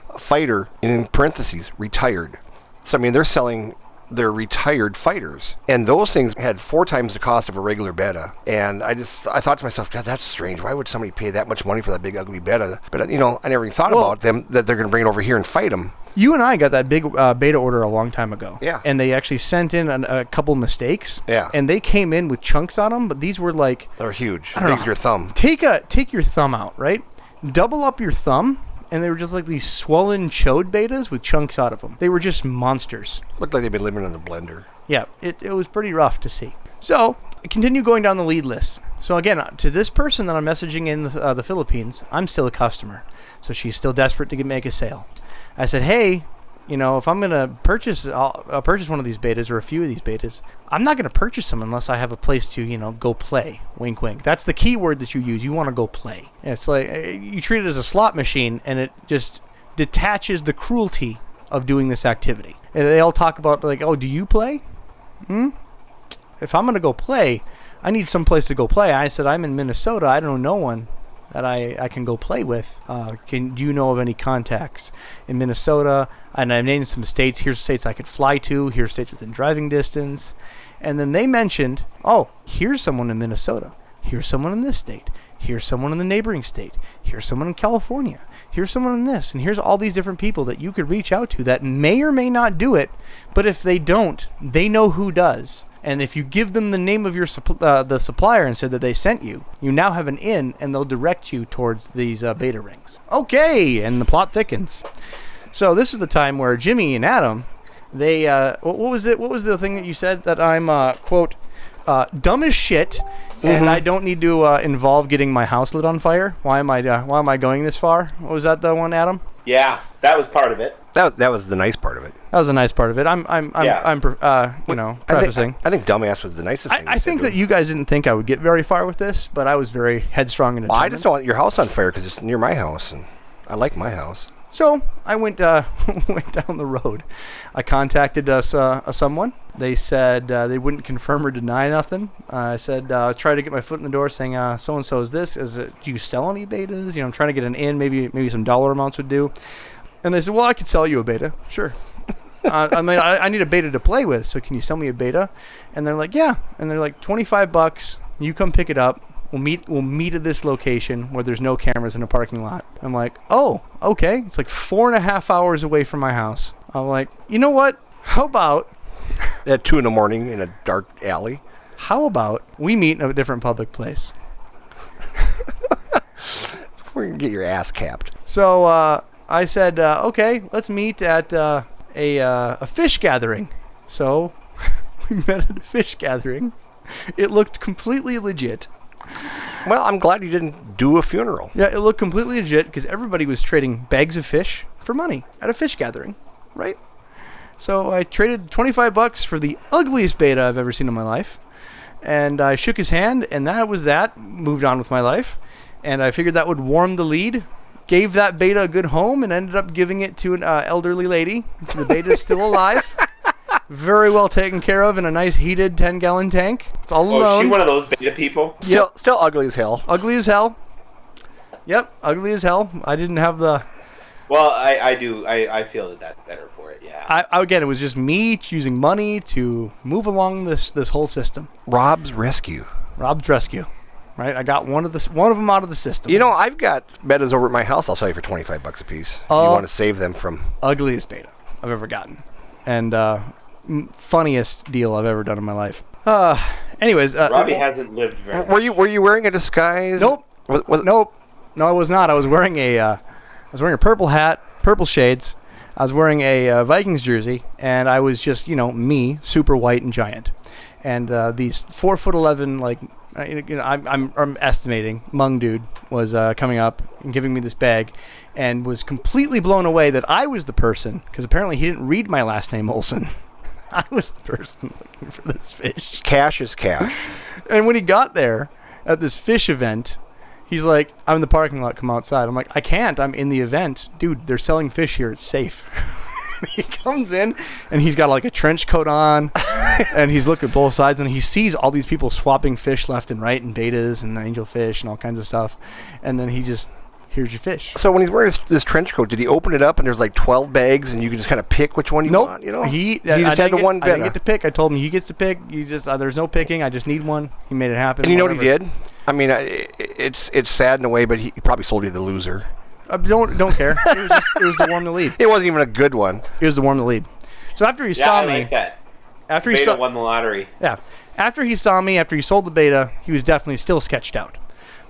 a fighter, and in parentheses, retired. So, they're selling their retired fighters, and those things had 4 times the cost of a regular betta. And I thought to myself, God, that's strange. Why would somebody pay that much money for that big ugly betta? But I never even thought about them, that they're going to bring it over here and fight them. You and I got that big beta order a long time ago. Yeah. And they actually sent in a couple mistakes. Yeah. And they came in with chunks on them, but these were like... They're huge. I don't know. Big as your thumb. Take your thumb out, right? Double up your thumb, and they were just like these swollen chode betas with chunks out of them. They were just monsters. Looked like they'd been living in the blender. Yeah, it was pretty rough to see. So, I continue going down the lead list. So again, to this person that I'm messaging in the Philippines, I'm still a customer. So she's still desperate to make a sale. I said, hey, if I'm going to purchase, I'll purchase one of these betas or a few of these betas. I'm not going to purchase them unless I have a place to, go play. Wink, wink. That's the key word that you use. You want to go play. And it's like you treat it as a slot machine, and it just detaches the cruelty of doing this activity. And they all talk about like, oh, do you play? If I'm going to go play, I need some place to go play. I said, I'm in Minnesota. I don't know no one that I can go play with. Do you know of any contacts in Minnesota? And I named some states. Here's states I could fly to. Here's states within driving distance. And then they mentioned, oh, here's someone in Minnesota. Here's someone in this state. Here's someone in the neighboring state. Here's someone in California. Here's someone in this. And here's all these different people that you could reach out to that may or may not do it. But if they don't, they know who does. And if you give them the name of your the supplier and said that they sent you, you now have an in, and they'll direct you towards these beta rings. Okay, and the plot thickens. So this is the time where Jimmy and Adam, they what was it? What was the thing that you said that I'm quote dumb as shit, and I don't need to involve getting my house lit on fire? Why am I going this far? What was that the one, Adam? Yeah, that was part of it. That was the nice part of it. That was a nice part of it. I'm prefacing. I think dumbass was the nicest thing. I think that you guys didn't think I would get very far with this, but I was very headstrong and determined. Well, I just don't want your house on fire because it's near my house, and I like my house. So I went down the road. I contacted someone. They said they wouldn't confirm or deny nothing. I said try to get my foot in the door, saying so and so is this. Do you sell any betas? I'm trying to get an in. Maybe some dollar amounts would do. And they said, well, I could sell you a beta. Sure. I need a beta to play with, so can you sell me a beta? And they're like, yeah. And they're like, $25. You come pick it up. We'll meet at this location where there's no cameras in a parking lot. I'm like, oh, okay. It's like 4.5 hours away from my house. I'm like, you know what? How about At 2 a.m. in a dark alley. How about we meet in a different public place? We're going to get your ass capped. So I said, okay, let's meet at a fish gathering. So we met at a fish gathering. It looked completely legit. Well, I'm glad you didn't do a funeral. Yeah, it looked completely legit because everybody was trading bags of fish for money at a fish gathering, right? So I traded $25 for the ugliest beta I've ever seen in my life. And I shook his hand, and that was that. Moved on with my life. And I figured that would warm the lead. Gave that beta a good home and ended up giving it to an elderly lady. So the beta is still alive. Very well taken care of in a nice heated 10-gallon tank. It's all alone. Oh, is she one of those beta people? Still ugly as hell. Ugly as hell. Yep, ugly as hell. I didn't have the... Well, I do. I feel that that's better for it, yeah. Again, it was just me choosing money to move along this whole system. Rob's rescue. Rob's rescue. Right? I got one of them out of the system. You know, I've got betas over at my house I'll sell you for $25 a piece. You want to save them from... Ugliest beta I've ever gotten. And funniest deal I've ever done in my life. Anyways. Robbie hasn't lived very Were you wearing a disguise? Nope. Nope. No, I was not. I was wearing a purple hat, purple shades. I was wearing a Vikings jersey, and I was just, me, super white and giant. And these 4'11", like, I'm estimating, Hmong dude was coming up and giving me this bag, and was completely blown away that I was the person, because apparently he didn't read my last name, Olson. I was the person looking for this fish. Cash is cash. And when he got there at this fish event, he's like, I'm in the parking lot, come outside. I'm like, I can't, I'm in the event. Dude, they're selling fish here, it's safe. He comes in, and he's got like a trench coat on, and he's looking at both sides, and he sees all these people swapping fish left and right, and betas and angelfish and all kinds of stuff. And then he just, here's your fish. So when he's wearing this trench coat, did he open it up and there's like 12 bags and you can just kind of pick which one you want? He just had the one beta. I didn't get to pick. I told him he gets to pick. You just there's no picking. I just need one. He made it happen. And you know what he did? I mean, it's sad in a way, but he probably sold you the loser. Don't care. It was to warm the lead. It wasn't even a good one. It was to warm the lead. So after he saw I me, like that. After Beta he saw, won the lottery. Yeah. After he saw me, after he sold the beta, he was definitely still sketched out.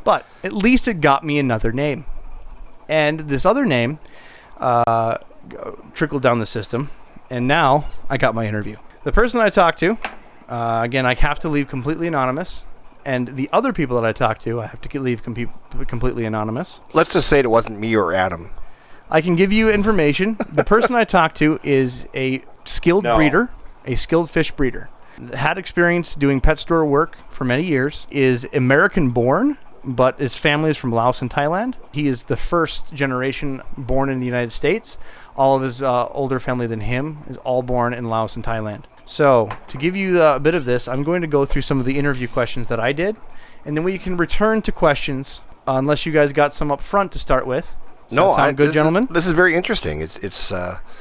But at least it got me another name. And this other name trickled down the system. And now I got my interview. The person I talked to, again, I have to leave completely anonymous. And the other people that I talked to, I have to leave completely anonymous. Let's just say it wasn't me or Adam. I can give you information. The person I talked to is a skilled breeder, a skilled fish breeder. Had experience doing pet store work for many years, is American born, but his family is from Laos and Thailand. He is the first generation born in the United States. All of his older family than him is all born in Laos and Thailand. So, to give you a bit of this, I'm going to go through some of the interview questions that I did, and then we can return to questions, unless you guys got some up front to start with. Sound good, gentlemen? This is very interesting. It's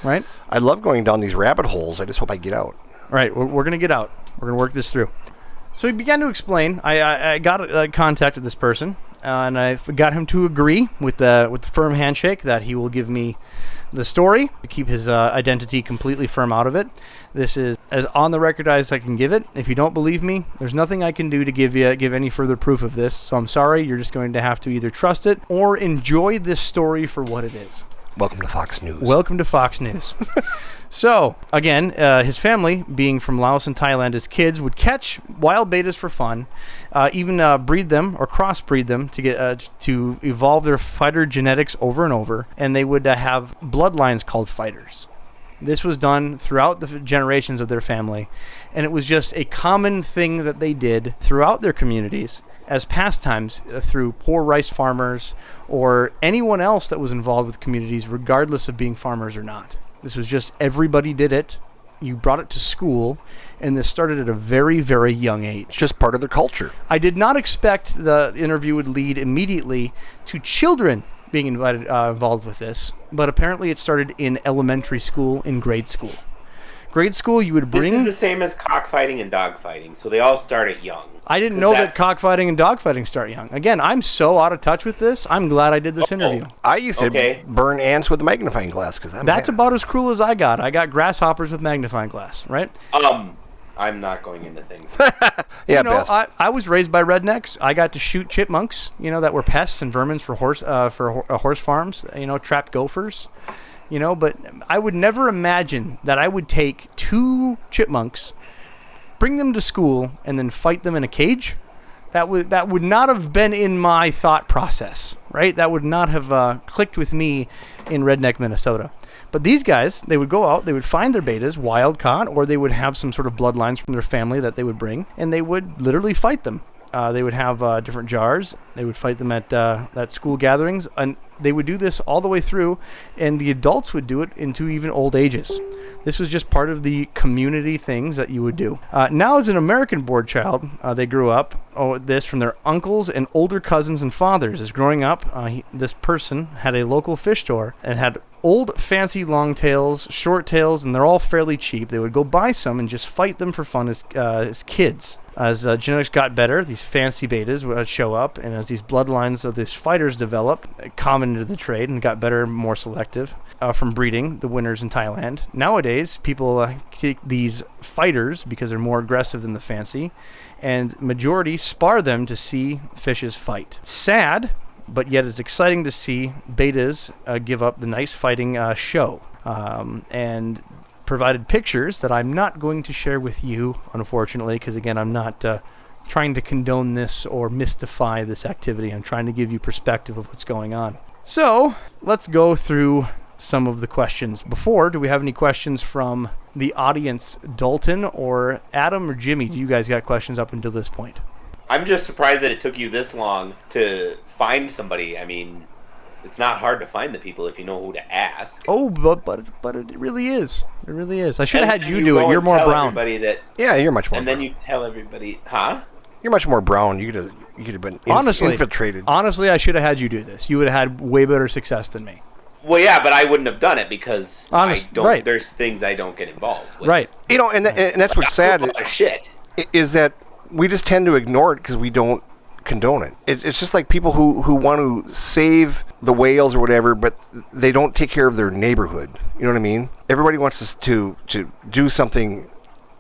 right. I love going down these rabbit holes. I just hope I get out. All right, we're going to get out. We're going to work this through. So he began to explain. I got contact with this person, and I got him to agree with the firm handshake that he will give me the story to keep his identity completely firm out of it. This is as on the record as I can give it. If you don't believe me, there's nothing I can do to give any further proof of this. So I'm sorry. You're just going to have to either trust it or enjoy this story for what it is. Welcome to Fox News. Welcome to Fox News. So, again, his family, being from Laos and Thailand, his kids would catch wild betas for fun, even breed them or crossbreed them to get to evolve their fighter genetics over and over, and they would have bloodlines called fighters. This was done throughout the generations of their family, and it was just a common thing that they did throughout their communities as pastimes through poor rice farmers or anyone else that was involved with communities, regardless of being farmers or not. This was just everybody did it. You brought it to school, and this started at a very, very young age. Just part of their culture. I did not expect the interview would lead immediately to children being involved with this, but apparently it started in elementary school, in grade school. Grade school, you would bring... This is the same as cockfighting and dogfighting, so they all start at young. I didn't know that cockfighting and dogfighting start young. Again, I'm so out of touch with this. I'm glad I did this interview. I used to burn ants with a magnifying glass because that's about as cruel as I got. I got grasshoppers with magnifying glass, right? I'm not going into things. Yeah, you know, I was raised by rednecks. I got to shoot chipmunks, that were pests and vermins for horse farms. Trapped gophers. But I would never imagine that I would take 2 chipmunks, bring them to school, and then fight them in a cage. That would not have been in my thought process, right? That would not have clicked with me in Redneck, Minnesota. But these guys, they would go out, they would find their betas, wild caught, or they would have some sort of bloodlines from their family that they would bring, and they would literally fight them. They would have different jars. They would fight them at school gatherings, and they would do this all the way through, and the adults would do it into even old ages. This was just part of the community things that you would do. Now, as an American-born child, they grew up this from their uncles and older cousins and fathers. As growing up, this person had a local fish store and had old fancy long tails, short tails, and they're all fairly cheap. They would go buy some and just fight them for fun as kids. As genetics got better, these fancy betas would show up, and as these bloodlines of these fighters developed, common into the trade and got better, more selective from breeding the winners in Thailand. Nowadays, people take these fighters because they're more aggressive than the fancy, and majority spar them to see fishes fight. It's sad, but yet it's exciting to see betas give up the nice fighting show. And provided pictures that I'm not going to share with you, unfortunately, because again, I'm not trying to condone this or mystify this activity. I'm trying to give you perspective of what's going on. So let's go through some of the questions. Do we have any questions from the audience? Dalton or Adam or Jimmy, do you guys got questions up until this point? I'm just surprised that it took you this long to find somebody. I mean, it's not hard to find the people if you know who to ask. Oh, but it really is. It really is. I should have had you do it. You're more brown. Yeah, you're much more brown. And then you tell everybody, You're much more brown. You could have been infiltrated. Honestly, I should have had you do this. You would have had way better success than me. Well, yeah, but I wouldn't have done it because there's things I don't get involved with. Right. And that's what's sad. Is that we just tend to ignore it because we don't condone it. It's just like people who want to save the whales or whatever, but they don't take care of their neighborhood. You know what I mean? Everybody wants us to do something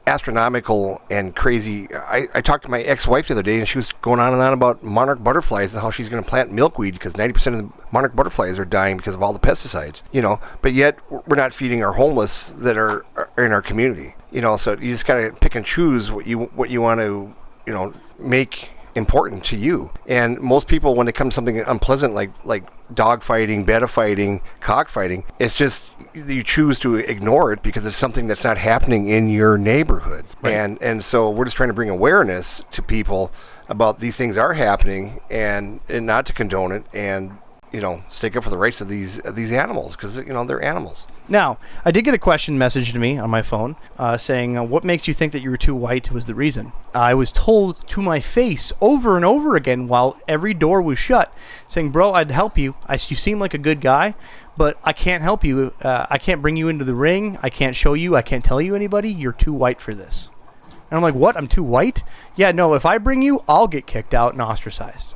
astronomical and crazy. I talked to my ex-wife the other day, and she was going on and on about monarch butterflies and how she's going to plant milkweed because 90% of the monarch butterflies are dying because of all the pesticides. But yet we're not feeding our homeless that are in our community. So you just gotta pick and choose what you want to make important to you. And most people, when it comes to something unpleasant like dog fighting, betta fighting, cockfighting, it's just you choose to ignore it because it's something that's not happening in your neighborhood. Right. And so we're just trying to bring awareness to people about these things are happening and not to condone it and stick up for the rights of these animals because they're animals. Now, I did get a question messaged to me on my phone saying, what makes you think that you were too white was the reason? I was told to my face over and over again while every door was shut, saying, bro, I'd help you. You seem like a good guy, but I can't help you. I can't bring you into the ring. I can't show you. I can't tell you anybody. You're too white for this. And I'm like, what? I'm too white? Yeah, no, if I bring you, I'll get kicked out and ostracized.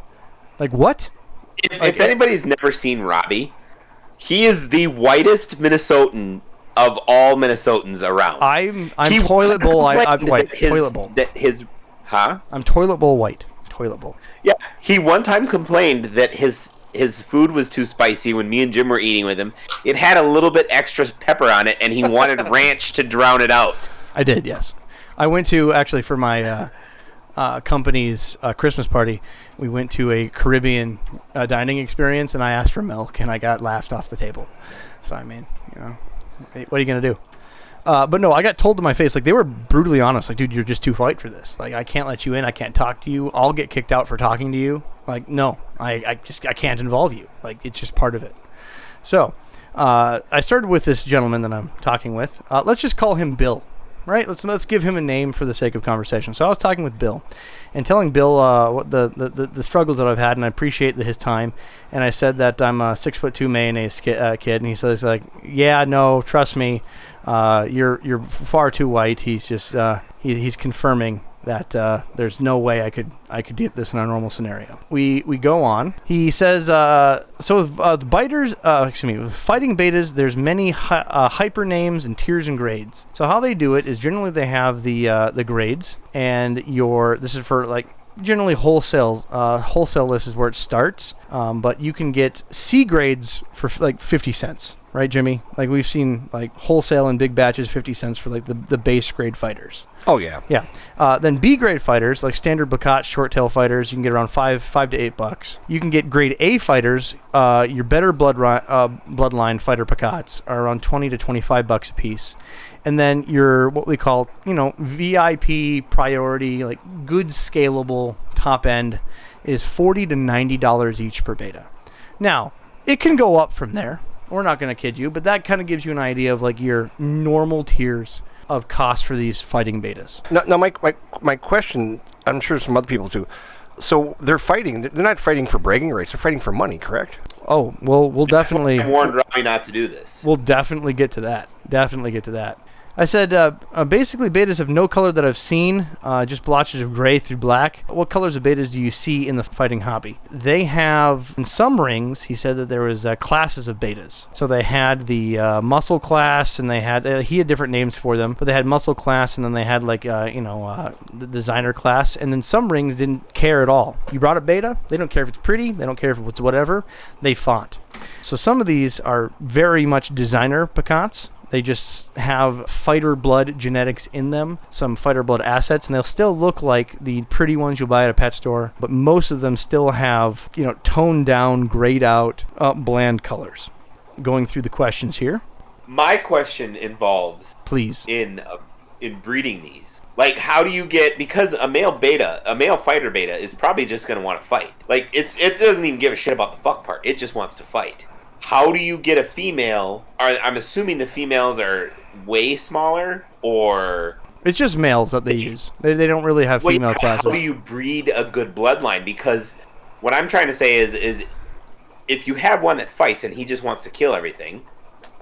Like, what? If anybody's never seen Robbie, he is the whitest Minnesotan of all Minnesotans around. I'm toilet bowl. I'm white. Toilet bowl. I'm toilet bowl white. Toilet bowl. Yeah, he one time complained that his food was too spicy when me and Jim were eating with him. It had a little bit extra pepper on it, and he wanted ranch to drown it out. I did, yes. I went to actually for my company's Christmas party. We went to a Caribbean dining experience, and I asked for milk, and I got laughed off the table. So, I mean, what are you going to do? But no, I got told to my face, like, they were brutally honest. Like, dude, you're just too white for this. Like, I can't let you in. I can't talk to you. I'll get kicked out for talking to you. Like, no, I can't involve you. Like, it's just part of it. So, I started with this gentleman that I'm talking with. Let's just call him Bill. right? Let's give him a name for the sake of conversation. So I was talking with Bill and telling Bill what the struggles that I've had, and I appreciate his time. And I said that I'm a 6'2" mayonnaise kid, and he says like, yeah, no, trust me, you're far too white. He's just he's confirming that there's no way I could get this in a normal scenario. We go on. He says, so with with fighting betas, there's many hyper names and tiers and grades. So how they do it is generally they have the grades, and this is for like generally wholesale list is where it starts, but you can get C grades for like 50 cents. Right, Jimmy? Like we've seen like wholesale and big batches, 50 cents for like the base grade fighters. Oh yeah. Yeah. Then B grade fighters, like standard Bakat short tail fighters, you can get around $5 to $8. You can get grade A fighters, your better bloodline fighter Bakats are around $20 to $25 a piece. And then your what we call, VIP priority, like good scalable top end is $40 to $90 each per beta. Now, it can go up from there. We're not going to kid you, but that kind of gives you an idea of like your normal tiers of cost for these fighting betas. Now, my question, I'm sure some other people too. So they're fighting. They're not fighting for bragging rights. They're fighting for money, correct? Oh, well, we'll definitely. I warned Robbie not to do this. We'll definitely get to that. I said, basically, betas have no color that I've seen, just blotches of gray through black. What colors of betas do you see in the fighting hobby? They have, in some rings, he said that there was classes of betas. So they had the muscle class, and they had, he had different names for them, but they had muscle class, and then they had like, the designer class, and then some rings didn't care at all. You brought a beta, they don't care if it's pretty, they don't care if it's whatever, they fought. So some of these are very much designer Bakats. They just have fighter blood genetics in them, some fighter blood assets, and they'll still look like the pretty ones you'll buy at a pet store, but most of them still have, toned down, grayed out, bland colors. Going through the questions here. My question involves, please, in breeding these. Like, how do you get, because a male fighter beta is probably just going to want to fight. Like, it doesn't even give a shit about the fuck part. It just wants to fight. How do you get a female? I'm assuming the females are way smaller, or it's just males that they use. They don't really have female classes. How do you breed a good bloodline? Because what I'm trying to say is if you have one that fights and he just wants to kill everything,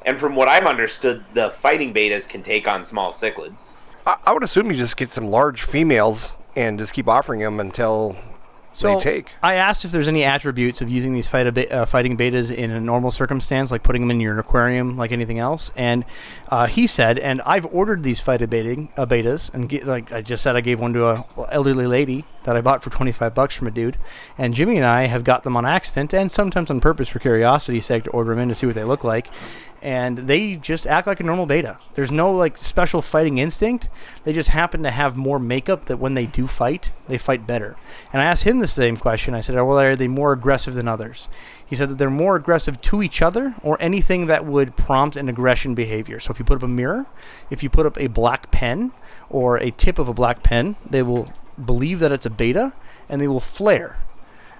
and from what I've understood, the fighting betas can take on small cichlids. I would assume you just get some large females and just keep offering them until they take. I asked if there's any attributes of using these fighting betas in a normal circumstance, like putting them in your aquarium like anything else. And he said, and I've ordered these fighting betas, and like I just said, I gave one to a elderly lady that I bought for $25 from a dude. And Jimmy and I have got them on accident and sometimes on purpose for curiosity's sake to order them in to see what they look like. And they just act like a normal beta. There's no like special fighting instinct. They just happen to have more makeup that when they do fight, they fight better. And I asked him the same question. I said, well, are they more aggressive than others? He said that they're more aggressive to each other or anything that would prompt an aggression behavior. So if you put up a mirror, if you put up a black pen or a tip of a black pen, they will believe that it's a beta and they will flare.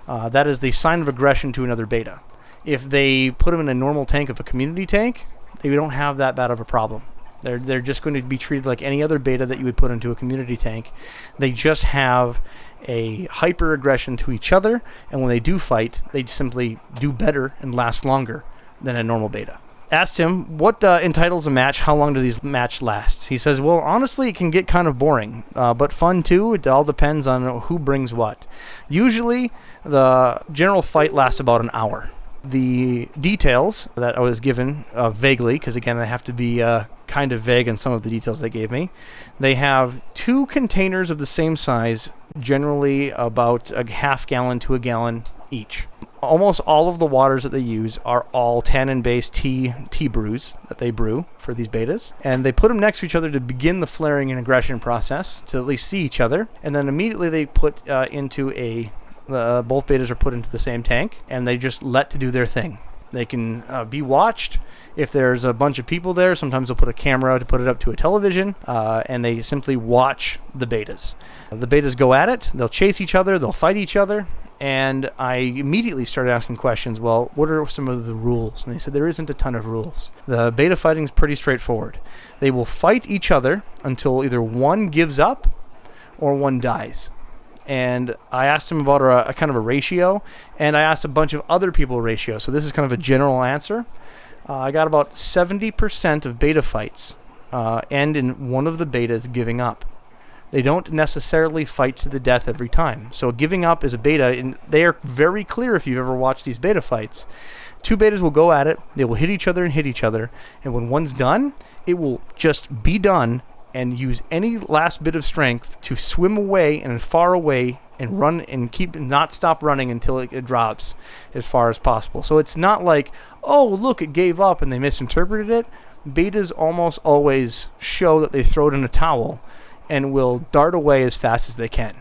That is the sign of aggression to another beta. If they put them in a normal tank of a community tank, they don't have that bad of a problem. They're just going to be treated like any other beta that you would put into a community tank. They just have a hyper aggression to each other, and when they do fight, they simply do better and last longer than a normal beta. Asked him what entitles a match, how long do these match last? He says, well, honestly, it can get kind of boring, but fun too. It all depends on who brings what. Usually, the general fight lasts about an hour. The details that I was given vaguely, because again, I have to be kind of vague in some of the details they gave me. They have 2 containers of the same size, generally about a half gallon to a gallon each. Almost all of the waters that they use are all tannin-based tea brews that they brew for these betas. And they put them next to each other to begin the flaring and aggression process, to at least see each other. And then immediately they put into both betas are put into the same tank, and they just let to do their thing. They can be watched. If there's a bunch of people there, sometimes they'll put a camera to put it up to a television, and they simply watch the betas. The betas go at it. They'll chase each other. They'll fight each other. And I immediately started asking questions. Well, what are some of the rules? And they said there isn't a ton of rules. The beta fighting is pretty straightforward. They will fight each other until either one gives up or one dies. And I asked him about a kind of a ratio, and I asked a bunch of other people ratio. So this is kind of a general answer. I got about 70% of beta fights end in one of the betas giving up. They don't necessarily fight to the death every time. So giving up is a beta, and they are very clear if you've ever watched these beta fights. Two betas will go at it, they will hit each other, and when one's done, it will just be done and use any last bit of strength to swim away and far away and run and not stop running until it drops as far as possible. So it's not like, oh, look, it gave up and they misinterpreted it. Betas almost always show that they throw it in a towel and will dart away as fast as they can.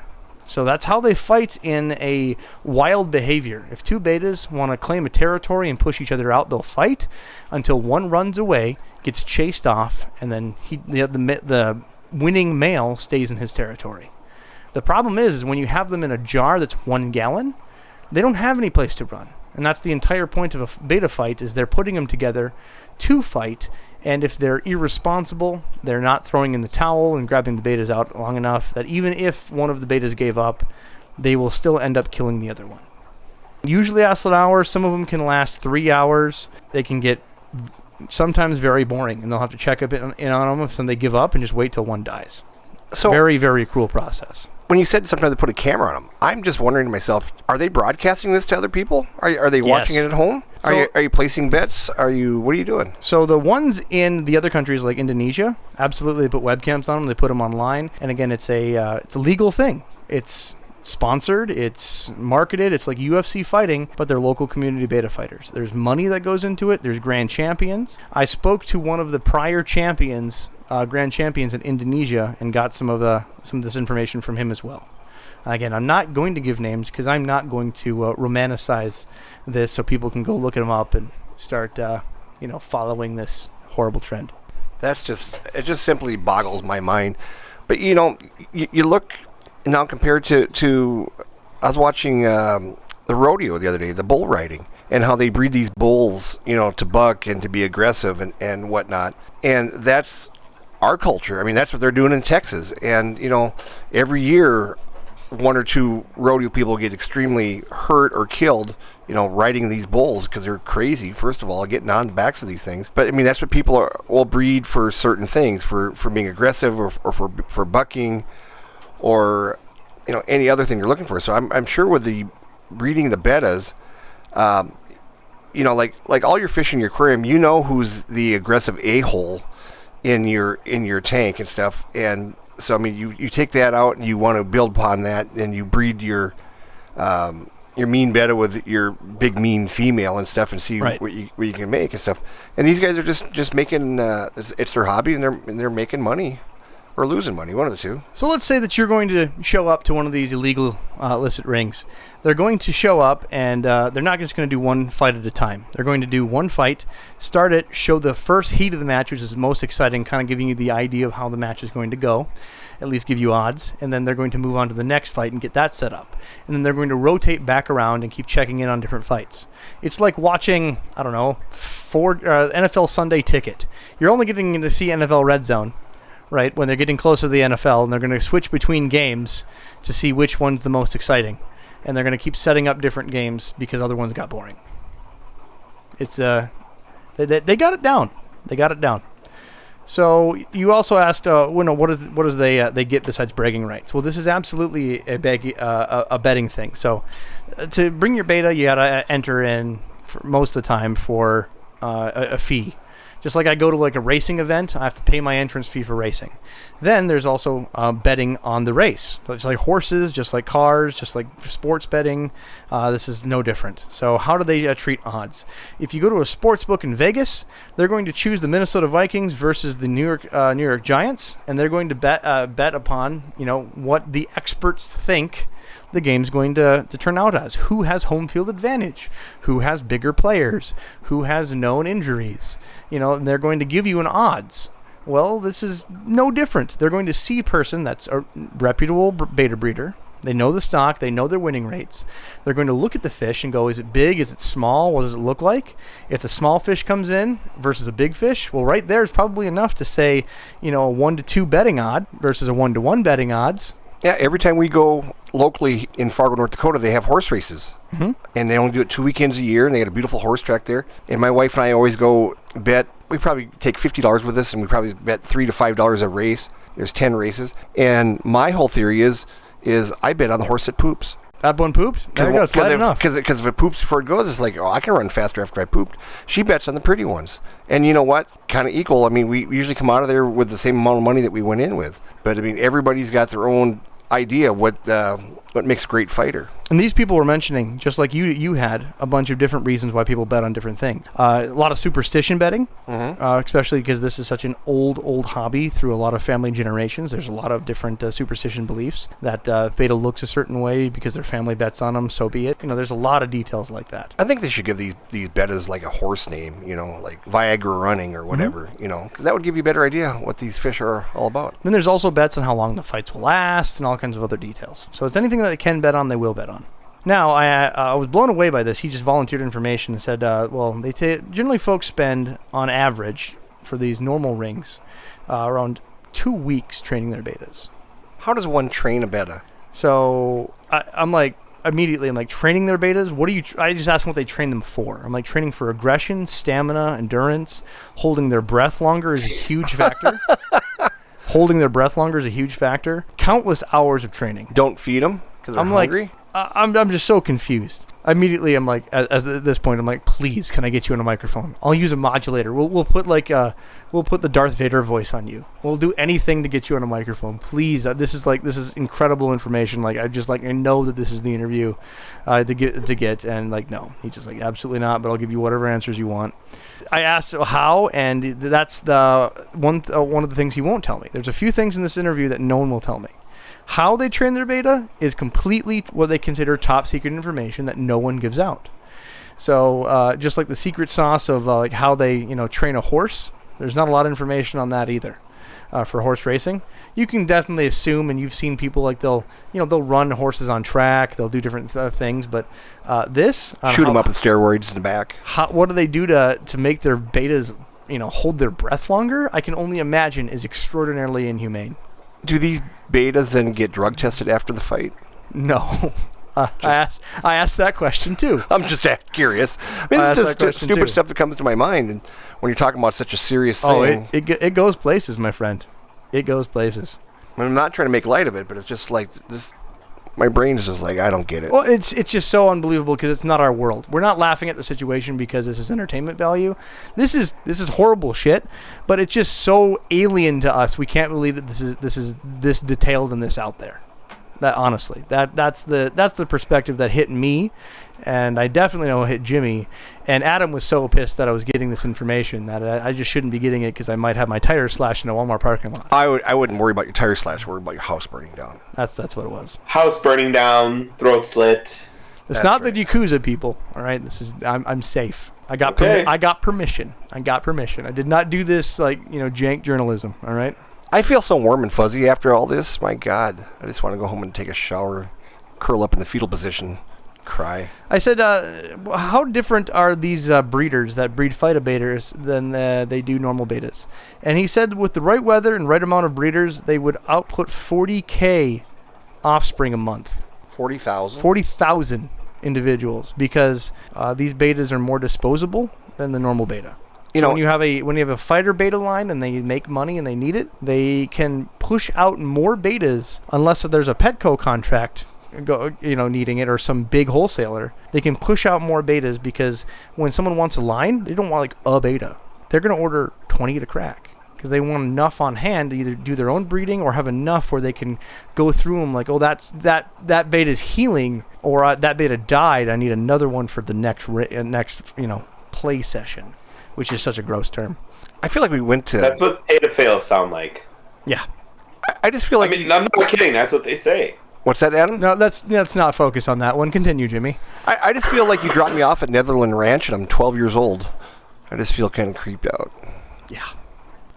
So that's how they fight in a wild behavior. If two betas want to claim a territory and push each other out, they'll fight until one runs away, gets chased off, and then the winning male stays in his territory. The problem is when you have them in a jar that's 1 gallon, they don't have any place to run. And that's the entire point of a beta fight, is they're putting them together to fight. And if they're irresponsible, they're not throwing in the towel and grabbing the betas out long enough that even if one of the betas gave up, they will still end up killing the other one. Usually lasts an hour. Some of them can last 3 hours. They can get sometimes very boring, and they'll have to check a bit in on them if they give up and just wait till one dies. So very, very cruel process. When you said sometimes they put a camera on them, I'm just wondering to myself, are they broadcasting this to other people? Are they watching it at home? So, are you placing bets? What are you doing? So the ones in the other countries like Indonesia, absolutely, they put webcams on them. They put them online, and again, it's a legal thing. It's sponsored, it's marketed, it's like UFC fighting, but they're local community beta fighters. There's money that goes into it. There's grand champions. I spoke to one of the prior champions, grand champions in Indonesia, and got some of this information from him as well. Again, I'm not going to give names because I'm not going to romanticize this, so people can go look them up and start, following this horrible trend. It just simply boggles my mind. But you look now compared to I was watching the rodeo the other day, the bull riding, and how they breed these bulls, to buck and to be aggressive and whatnot. And that's our culture. I mean, that's what they're doing in Texas. And every year, 1 or 2 rodeo people get extremely hurt or killed, riding these bulls because they're crazy, first of all, getting on the backs of these things. But, I mean, that's what people will breed for certain things, for being aggressive or for bucking or, any other thing you're looking for. So I'm sure with the breeding the bettas, like all your fish in your aquarium, who's the aggressive a-hole in your tank and stuff. And so, I mean, you take that out and you want to build upon that, and you breed your mean betta with your big mean female and stuff, and see what you can make and stuff. And these guys are just making it's their hobby, and they're making money or losing money, one of the two. So let's say that you're going to show up to one of these illegal illicit rings. They're going to show up, and they're not just going to do one fight at a time. They're going to do one fight, start it, show the first heat of the match, which is most exciting, kind of giving you the idea of how the match is going to go, at least give you odds, and then they're going to move on to the next fight and get that set up. And then they're going to rotate back around and keep checking in on different fights. It's like watching, NFL Sunday Ticket. You're only getting to see NFL Red Zone, right, when they're getting closer to the NFL, and they're going to switch between games to see which one's the most exciting. And they're going to keep setting up different games because other ones got boring. It's they got it down. They got it down. So you also asked, what does they get besides bragging rights? Well, this is absolutely a betting thing. So to bring your beta, you got to enter in for most of the time for a fee. Just like I go to like a racing event, I have to pay my entrance fee for racing. Then there's also betting on the race. So it's like horses, just like cars, just like sports betting. This is no different. So how do they treat odds? If you go to a sports book in Vegas, they're going to choose the Minnesota Vikings versus the New York Giants, and they're going to bet upon what the experts think the game's going to turn out as. Who has home field advantage? Who has bigger players? Who has known injuries? And they're going to give you an odds. Well, this is no different. They're going to see a person that's a reputable beta breeder. They know the stock. They know their winning rates. They're going to look at the fish and go, is it big? Is it small? What does it look like? If the small fish comes in versus a big fish, well, right there is probably enough to say, a 1-2 betting odd versus a 1-1 betting odds. Yeah, every time we go locally in Fargo, North Dakota, they have horse races. Mm-hmm. And they only do it 2 weekends a year, and they got a beautiful horse track there. And my wife and I always go bet. We probably take $50 with us, and we probably bet $3 to $5 a race. There's 10 races. And my whole theory is I bet on the horse that poops. That one poops? There you go, slide enough. Because if it poops before it goes, it's like, I can run faster after I pooped. She bets on the pretty ones. And you know what? Kind of equal. I mean, we usually come out of there with the same amount of money that we went in with. But, I mean, everybody's got their own idea what makes a great fighter. And these people were mentioning, just like you had, a bunch of different reasons why people bet on different things. A lot of superstition betting, especially because this is such an old hobby through a lot of family generations. There's a lot of different superstition beliefs that Betta looks a certain way because their family bets on them, so be it. There's a lot of details like that. I think they should give these bettas like a horse name, like Viagra running or whatever, because that would give you a better idea what these fish are all about. Then there's also bets on how long the fights will last and all kinds of other details. So it's anything that they can bet on, they will bet on. Now, I was blown away by this. He just volunteered information and said, generally folks spend, on average, for these normal rings, around 2 weeks training their bettas. How does one train a betta? So, I'm like, training their bettas? I just asked them what they train them for. I'm like, training for aggression, stamina, endurance, holding their breath longer is a huge factor. Holding their breath longer is a huge factor. Countless hours of training. Don't feed them because they're hungry? I'm just so confused. Immediately, I'm like, at this point, I'm like, please, can I get you on a microphone? I'll use a modulator. We'll put the Darth Vader voice on you. We'll do anything to get you on a microphone, please. This is incredible information. I know that this is the interview to get, and no, he's just like, absolutely not. But I'll give you whatever answers you want. I asked how, and that's the one of the things he won't tell me. There's a few things in this interview that no one will tell me. How they train their betta is completely what they consider top secret information that no one gives out. So just like the secret sauce of how they train a horse, there's not a lot of information on that either. For horse racing, you can definitely assume, and you've seen people they'll run horses on track, they'll do different things, but this shoot them up with steroids in the back. What do they do to make their bettas hold their breath longer? I can only imagine is extraordinarily inhumane. Do these bettas then get drug tested after the fight? No. I asked that question too. I'm just curious. I mean, this is just stupid stuff that comes to my mind, and when you're talking about such a serious thing. It goes places, my friend. It goes places. I'm not trying to make light of it, but it's just like this. My brain is just like, I don't get it. Well, it's just so unbelievable because it's not our world. We're not laughing at the situation because this is entertainment value. This is horrible shit, but it's just so alien to us. We can't believe that this is this detailed and this out there. That honestly, that's the perspective that hit me, and I definitely know it hit Jimmy. And Adam was so pissed that I was getting this information that I just shouldn't be getting it because I might have my tires slashed in a Walmart parking lot. I wouldn't worry about your tire slash. Worry about your house burning down. That's what it was. House burning down, throat slit. It's not right. The Yakuza people. All right, I'm safe. I got permission. I did not do this jank journalism. All right. I feel so warm and fuzzy after all this. My God, I just want to go home and take a shower, curl up in the fetal position, cry. I said, how different are these breeders that breed fighter bettas than they do normal bettas? And he said with the right weather and right amount of breeders, they would output 40K offspring a month. 40,000? 40,000 individuals because these bettas are more disposable than the normal betta. When you have a fighter betta line and they make money and they need it, they can push out more bettas unless there's a Petco contract, needing it or some big wholesaler. They can push out more bettas because when someone wants a line, they don't want a betta. They're going to order 20 at a crack because they want enough on hand to either do their own breeding or have enough where they can go through them that beta's healing or that betta died. I need another one for the next play session. Which is such a gross term. I feel like we went to... That's what beta fails sound like. Yeah. I just feel like... I'm not kidding. That's what they say. What's that, Adam? No, let's not focus on that one. Continue, Jimmy. I just feel like you dropped me off at Netherland Ranch and I'm 12 years old. I just feel kind of creeped out. Yeah.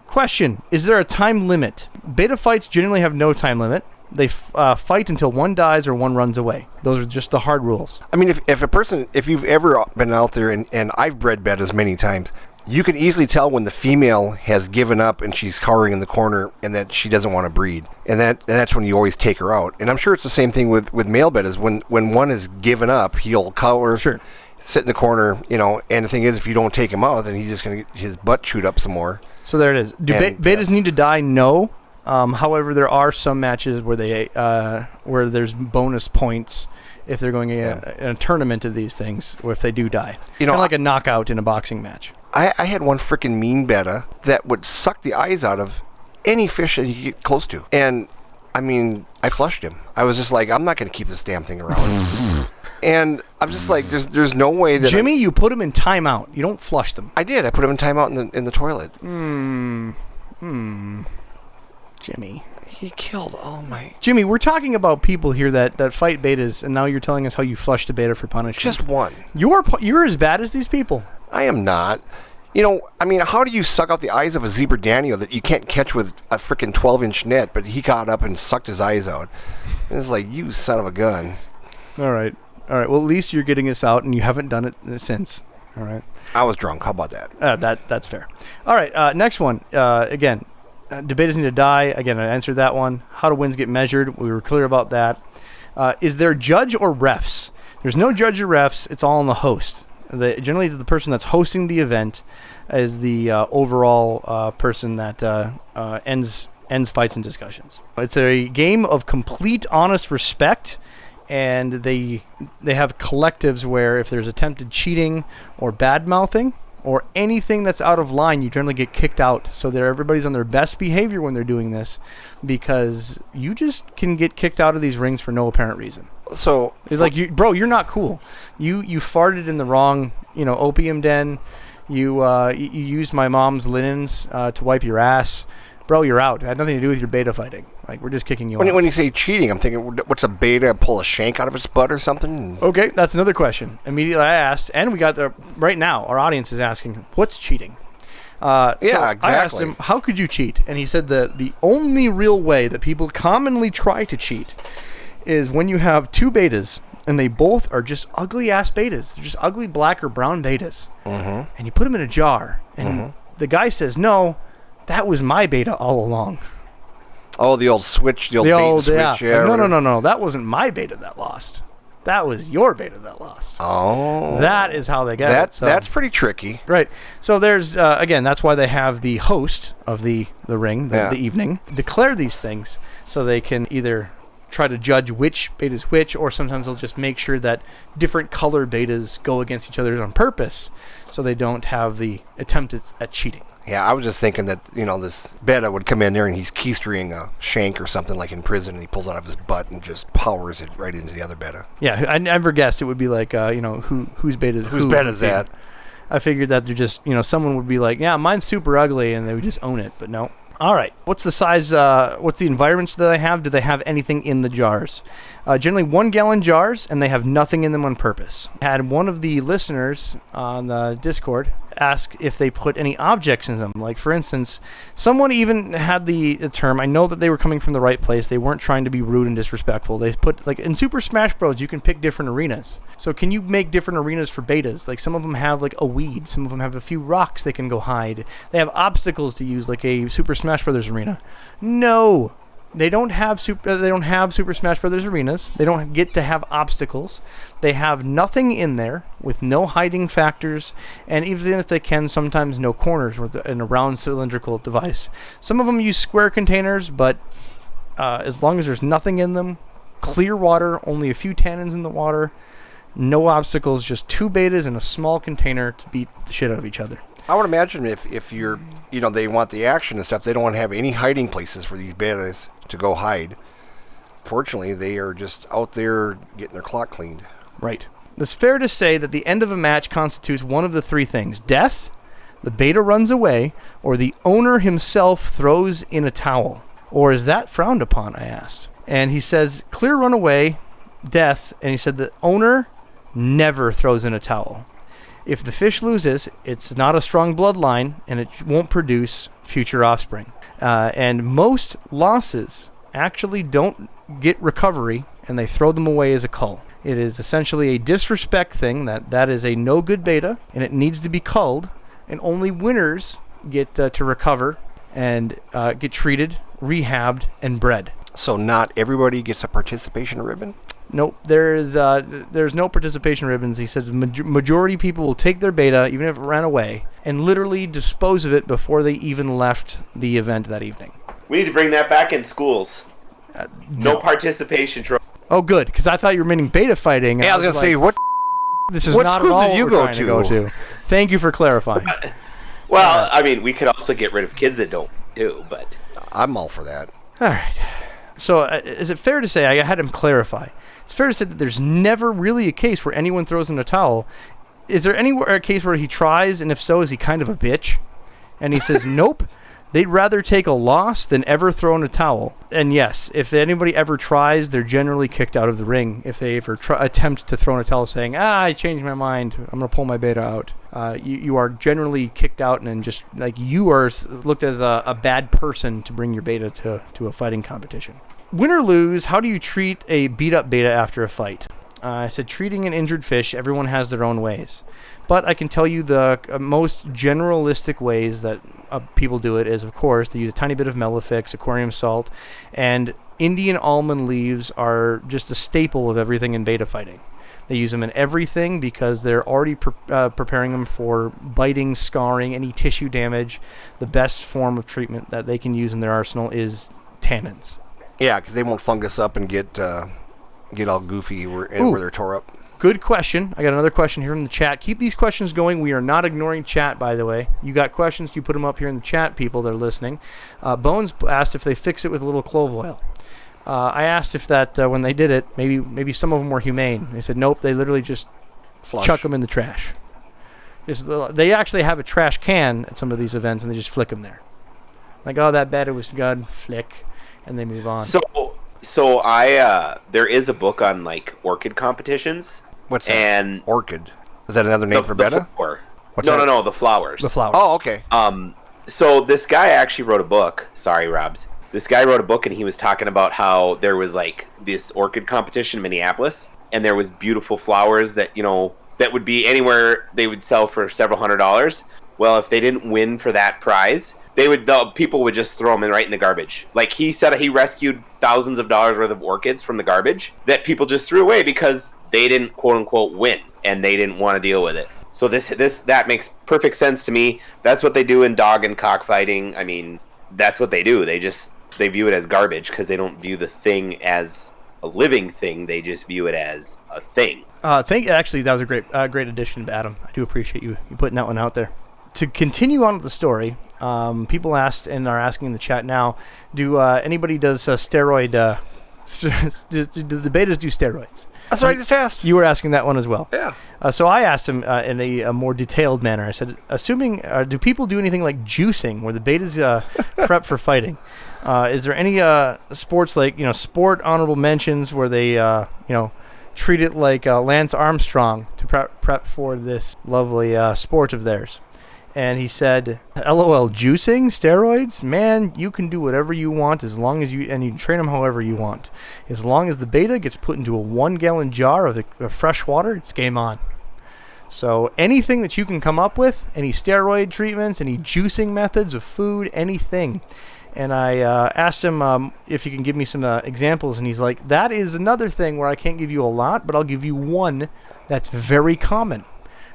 Question. Is there a time limit? Betta fights generally have no time limit. They fight until one dies or one runs away. Those are just the hard rules. I mean, if you've ever been out there, and I've bred bettas many times, you can easily tell when the female has given up and she's cowering in the corner and that she doesn't want to breed. And that's when you always take her out. And I'm sure it's the same thing with male bettas. When one is given up, he'll cower, Sure. sit in the corner, and the thing is, if you don't take him out, then he's just going to get his butt chewed up some more. So there it is. Do betas need to die? No. However, there are some matches where there's bonus points if they're going in a tournament of these things, or if they do die. Kind of like a knockout in a boxing match. I had one freaking mean betta that would suck the eyes out of any fish that he get close to. And, I mean, I flushed him. I was just like, I'm not going to keep this damn thing around. And I'm just like, there's no way that... Jimmy, you put him in timeout. You don't flush them. I did. I put him in timeout in the toilet. Jimmy. He killed all my... Jimmy, we're talking about people here that fight betas, and now you're telling us how you flushed a beta for punishment. Just one. You're as bad as these people. I am not. I mean, how do you suck out the eyes of a zebra danio that you can't catch with a freaking 12-inch net, but he got up and sucked his eyes out? And it's like, you son of a gun. All right. Well, at least you're getting us out, and you haven't done it since. All right. I was drunk. How about that? That's fair. All right. Next one. Again, debaters need to die. Again, I answered that one. How do wins get measured? We were clear about that. Is there judge or refs? There's no judge or refs. It's all on the host. Generally, the person that's hosting the event is the overall person that ends fights and discussions. It's a game of complete, honest respect, and they have collectives where if there's attempted cheating or bad-mouthing or anything that's out of line, you generally get kicked out. So that everybody's on their best behavior when they're doing this, because you just can get kicked out of these rings for no apparent reason. So it's like, you're not cool. You farted in the wrong, opium den. You used my mom's linens to wipe your ass. Bro, you're out. It had nothing to do with your beta fighting. Like, we're just kicking you out. When you say cheating, I'm thinking, what's a beta? Pull a shank out of his butt or something? Okay, that's another question. Immediately I asked, and we got right now, our audience is asking, what's cheating? Exactly. I asked him, how could you cheat? And he said the only real way that people commonly try to cheat is when you have two betas, and they both are just ugly-ass betas. They're just ugly black or brown betas. Mm-hmm. And you put them in a jar, and the guy says, no, that was my beta all along. Oh, the old switch, the old bait and switch. Yeah. No. That wasn't my beta that lost. That was your beta that lost. Oh. That is how they get it. So, that's pretty tricky. Right. So there's, again, that's why they have the host of the ring, the evening, declare these things so they can either try to judge which beta is which, or sometimes they'll just make sure that different color betas go against each other on purpose so they don't have the attempt at cheating. Yeah, I was just thinking that, this beta would come in there and he's keystering a shank or something like in prison, and he pulls out of his butt and just powers it right into the other beta. Yeah, I never guessed it would be like, whose beta is whose beta is that? I figured that they're just, someone would be like, yeah, mine's super ugly, and they would just own it, but no. All right. What's the size? What's the environments that they have? Do they have anything in the jars? Generally 1 gallon jars, and they have nothing in them on purpose. Had one of the listeners on the Discord ask if they put any objects in them. Like, for instance, someone even had the term, I know that they were coming from the right place. They weren't trying to be rude and disrespectful. They put, like, in Super Smash Bros, you can pick different arenas. So can you make different arenas for betas? Like, some of them have, like, a weed. Some of them have a few rocks they can go hide. They have obstacles to use, like a Super Smash Bros arena. No. They don't have Super Smash Bros. Arenas. They don't get to have obstacles. They have nothing in there with no hiding factors, and even if they can, sometimes no corners in a round cylindrical device. Some of them use square containers, but as long as there's nothing in them, clear water, only a few tannins in the water, no obstacles, just 2 betas in a small container to beat the shit out of each other. I would imagine if you're, they want the action and stuff, they don't want to have any hiding places for these betas to go hide. Fortunately, they are just out there getting their clock cleaned. Right. It's fair to say that the end of a match constitutes one of the 3 things: death, the beta runs away, or the owner himself throws in a towel. Or is that frowned upon, I asked. And he says, clear runaway, death, and he said the owner never throws in a towel. If the fish loses, it's not a strong bloodline, and it won't produce future offspring. And most losses actually don't get recovery and they throw them away as a cull. It is essentially a disrespect thing that is a no good beta, and it needs to be culled, and only winners get to recover and get treated, rehabbed, and bred. So not everybody gets a participation ribbon? Nope, there's no participation ribbons. He said the majority of people will take their beta, even if it ran away, and literally dispose of it before they even left the event that evening. We need to bring that back in schools. No participation trophy. Oh, good, because I thought you were meaning beta fighting. Yeah, I was going to say, what this is what not school at all did you what go we're trying to go to. Thank you for clarifying. Well, I mean, we could also get rid of kids that don't do, but... I'm all for that. All right. So is it fair to say, I had him clarify, it's fair to say that there's never really a case where anyone throws in a towel. Is there anywhere a case where he tries, and if so, is he kind of a bitch? And he says, nope, they'd rather take a loss than ever throw in a towel. And yes, if anybody ever tries, they're generally kicked out of the ring if they ever attempt to throw in a towel saying, I changed my mind, I'm going to pull my beta out. You are generally kicked out, and just like you are looked as a bad person to bring your beta to a fighting competition. Win or lose, how do you treat a beat-up beta after a fight? I said treating an injured fish, everyone has their own ways. But I can tell you the most generalistic ways that people do it is, of course, they use a tiny bit of Melifix, aquarium salt, and Indian almond leaves are just a staple of everything in beta fighting. They use them in everything because they're already preparing them for biting, scarring, any tissue damage. The best form of treatment that they can use in their arsenal is tannins. Yeah, because they won't fungus up and get all goofy where they're tore up. Good question. I got another question here in the chat. Keep these questions going. We are not ignoring chat, by the way. You got questions, you put them up here in the chat, people that are listening. Bones asked if they fix it with a little clove oil. I asked if that, when they did it, maybe some of them were humane. They said, nope, they literally just chuck them in the trash. They actually have a trash can at some of these events, and they just flick them there. Like, oh, that beta was good, flick, and they move on. So I there is a book on like orchid competitions. What's that? And orchid? Is that another name for betta? No, the flowers. The flowers. Oh, okay. So this guy actually wrote a book. Sorry, Robs. This guy wrote a book, and he was talking about how there was like this orchid competition in Minneapolis, and there was beautiful flowers that that would be anywhere they would sell for several $100s. Well, if they didn't win for that prize, the people would just throw them right in the garbage. Like he said, he rescued thousands of dollars worth of orchids from the garbage that people just threw away because they didn't quote unquote win and they didn't want to deal with it. So that makes perfect sense to me. That's what they do in dog and cockfighting. I mean, that's what they do. They view it as garbage because they don't view the thing as a living thing. They just view it as a thing. Actually, that was a great addition, Adam. I do appreciate you putting that one out there. To continue on with the story, people asked and are asking in the chat now, anybody does steroid, do the betas do steroids? That's what I just asked. You were asking that one as well. Yeah. So I asked him in a more detailed manner. I said, assuming, do people do anything like juicing where the betas prep for fighting? Is there any sports like, sport honorable mentions where they, treat it like Lance Armstrong to prep for this lovely sport of theirs? And he said, LOL, juicing, steroids, man, you can do whatever you want as long as you can train them however you want. As long as the beta gets put into a 1-gallon jar of fresh water, it's game on. So anything that you can come up with, any steroid treatments, any juicing methods of food, anything. And I asked him if he can give me some examples, and he's like, that is another thing where I can't give you a lot, but I'll give you one that's very common.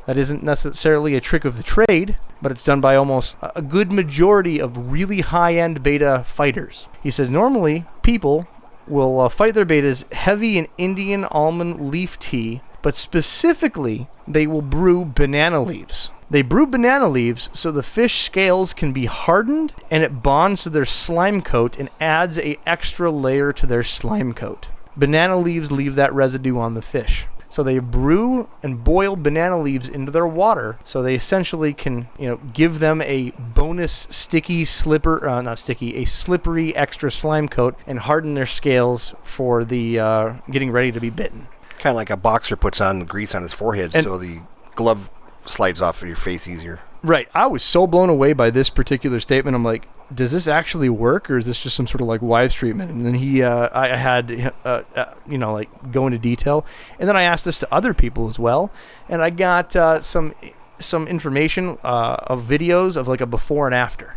That isn't necessarily a trick of the trade, but it's done by almost a good majority of really high-end beta fighters. He said normally people will fight their betas heavy in Indian almond leaf tea, but specifically they will brew banana leaves. They brew banana leaves so the fish scales can be hardened and it bonds to their slime coat and adds an extra layer to their slime coat. Banana leaves leave that residue on the fish. So they brew and boil banana leaves into their water, so they essentially can, give them a bonus a slippery extra slime coat and harden their scales for the getting ready to be bitten. Kind of like a boxer puts on grease on his forehead so the glove slides off of your face easier. Right. I was so blown away by this particular statement. I'm like, does this actually work, or is this just some sort of like wives treatment? And then I had like go into detail, and then I asked this to other people as well, and I got some information of videos of like a before and after.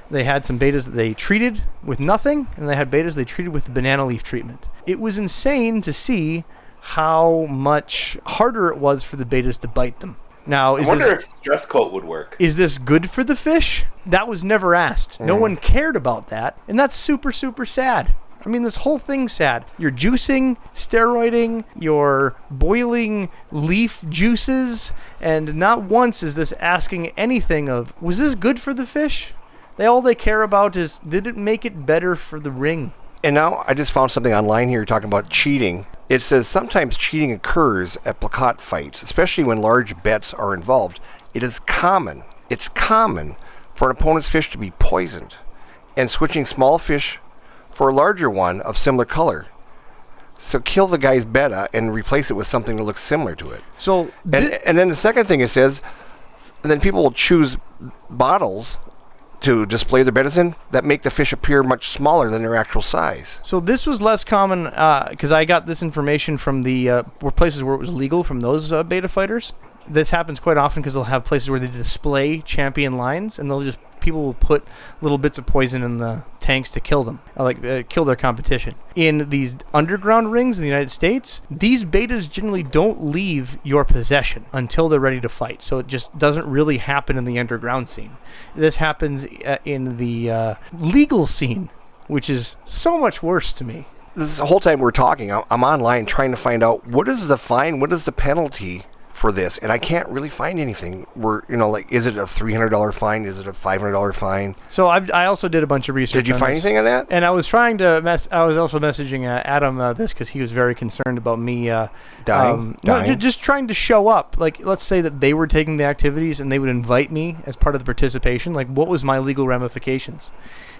They had some betas that they treated with nothing, and they had betas they treated with the banana leaf treatment. It was insane to see how much harder it was for the betas to bite them. Now, I wonder if stress coat would work. Is this good for the fish? That was never asked. No one cared about that, and that's super, super sad. I mean, this whole thing's sad. You're juicing, steroiding, you're boiling leaf juices, and not once is this asking anything of, was this good for the fish? All they care about is, did it make it better for the ring? And now I just found something online here talking about cheating. It says sometimes cheating occurs at placate fights, especially when large bets are involved. It's common for an opponent's fish to be poisoned and switching small fish for a larger one of similar color. So kill the guy's betta and replace it with something that looks similar to it. So and then the second thing it says, and then people will choose bottles to display their bettas in that make the fish appear much smaller than their actual size. So this was less common because I got this information from the places where it was legal from those beta fighters. This happens quite often because they'll have places where they display champion lines, and people will put little bits of poison in the tanks to kill them, kill their competition. In these underground rings in the United States, these betas generally don't leave your possession until they're ready to fight. So it just doesn't really happen in the underground scene. This happens in the legal scene, which is so much worse to me. This whole time we're talking, I'm online trying to find out what is the fine, what is the penalty for this, and I can't really find anything. Is it a $300 fine? Is it a $500 fine? So I also did a bunch of research. Did you find anything on that? And I was trying to I was also messaging Adam this because he was very concerned about me dying. No, just trying to show up. Like, let's say that they were taking the activities and they would invite me as part of the participation. Like, what was my legal ramifications?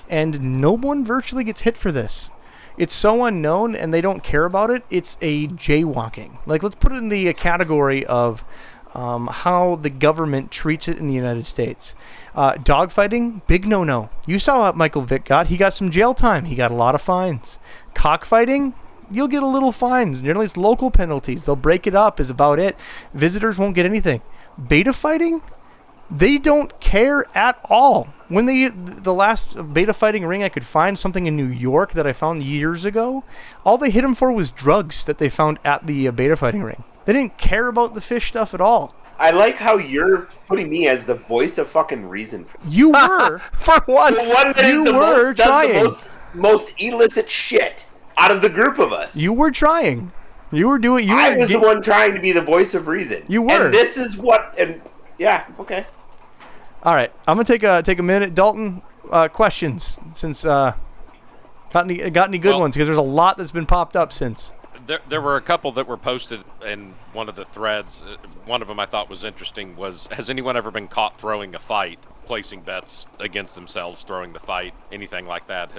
And no one virtually gets hit for this. It's so unknown, and they don't care about it. It's a jaywalking. Like, let's put it in the category of how the government treats it in the United States. Dogfighting, big no-no. You saw what Michael Vick got. He got some jail time. He got a lot of fines. Cockfighting, you'll get a little fines. Generally, it's local penalties. They'll break it up is about it. Visitors won't get anything. Beta fighting, they don't care at all. When the last beta fighting ring I could find, something in New York that I found years ago, all they hit him for was drugs that they found at the beta fighting ring. They didn't care about the fish stuff at all. I like how you're putting me as the voice of fucking reason. You were. For once. The one that you were trying. Does the most illicit shit out of the group of us. You were trying. You were doing. I was the one trying to be the voice of reason. You were. And this is what. And yeah, okay. All right, I'm gonna take a minute. Dalton, questions since got any good ones, because there's a lot that's been popped up since. There were a couple that were posted in one of the threads. One of them I thought was interesting was, has anyone ever been caught throwing a fight, placing bets against themselves, throwing the fight, anything like that?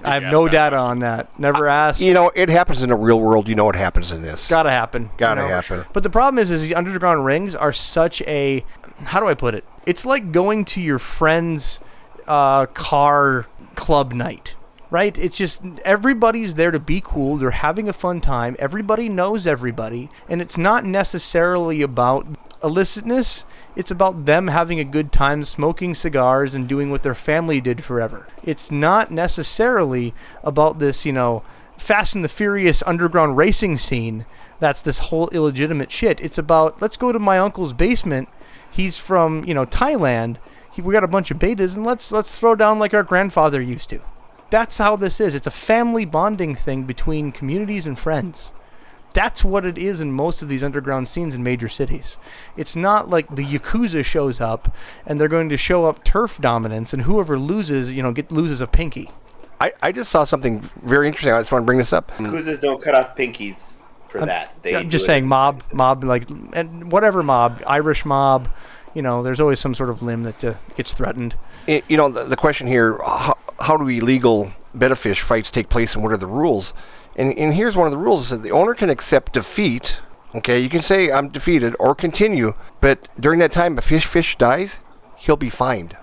I have no data on that. Never asked. It happens in the real world. What happens in this. Gotta happen. Happen. But the problem is the underground rings are such a, how do I put it? It's like going to your friend's car club night, right? It's just everybody's there to be cool. They're having a fun time. Everybody knows everybody. And it's not necessarily about illicitness. It's about them having a good time, smoking cigars and doing what their family did forever. It's not necessarily about this, Fast and the Furious underground racing scene. That's this whole illegitimate shit. It's about, let's go to my uncle's basement. He's from, Thailand. We got a bunch of betas, and let's throw down like our grandfather used to. That's how this is. It's a family bonding thing between communities and friends. That's what it is in most of these underground scenes in major cities. It's not like the Yakuza shows up, and they're going to show up turf dominance, and whoever loses, loses a pinky. I just saw something very interesting. I just want to bring this up. Yakuzas don't cut off pinkies for that. I'm just saying mob, and whatever mob, Irish mob, there's always some sort of limb that gets threatened. The question here, how do illegal betta fish fights take place, and what are the rules? And here's one of the rules. It says the owner can accept defeat. Okay, you can say I'm defeated or continue, but during that time, if fish dies, he'll be fined.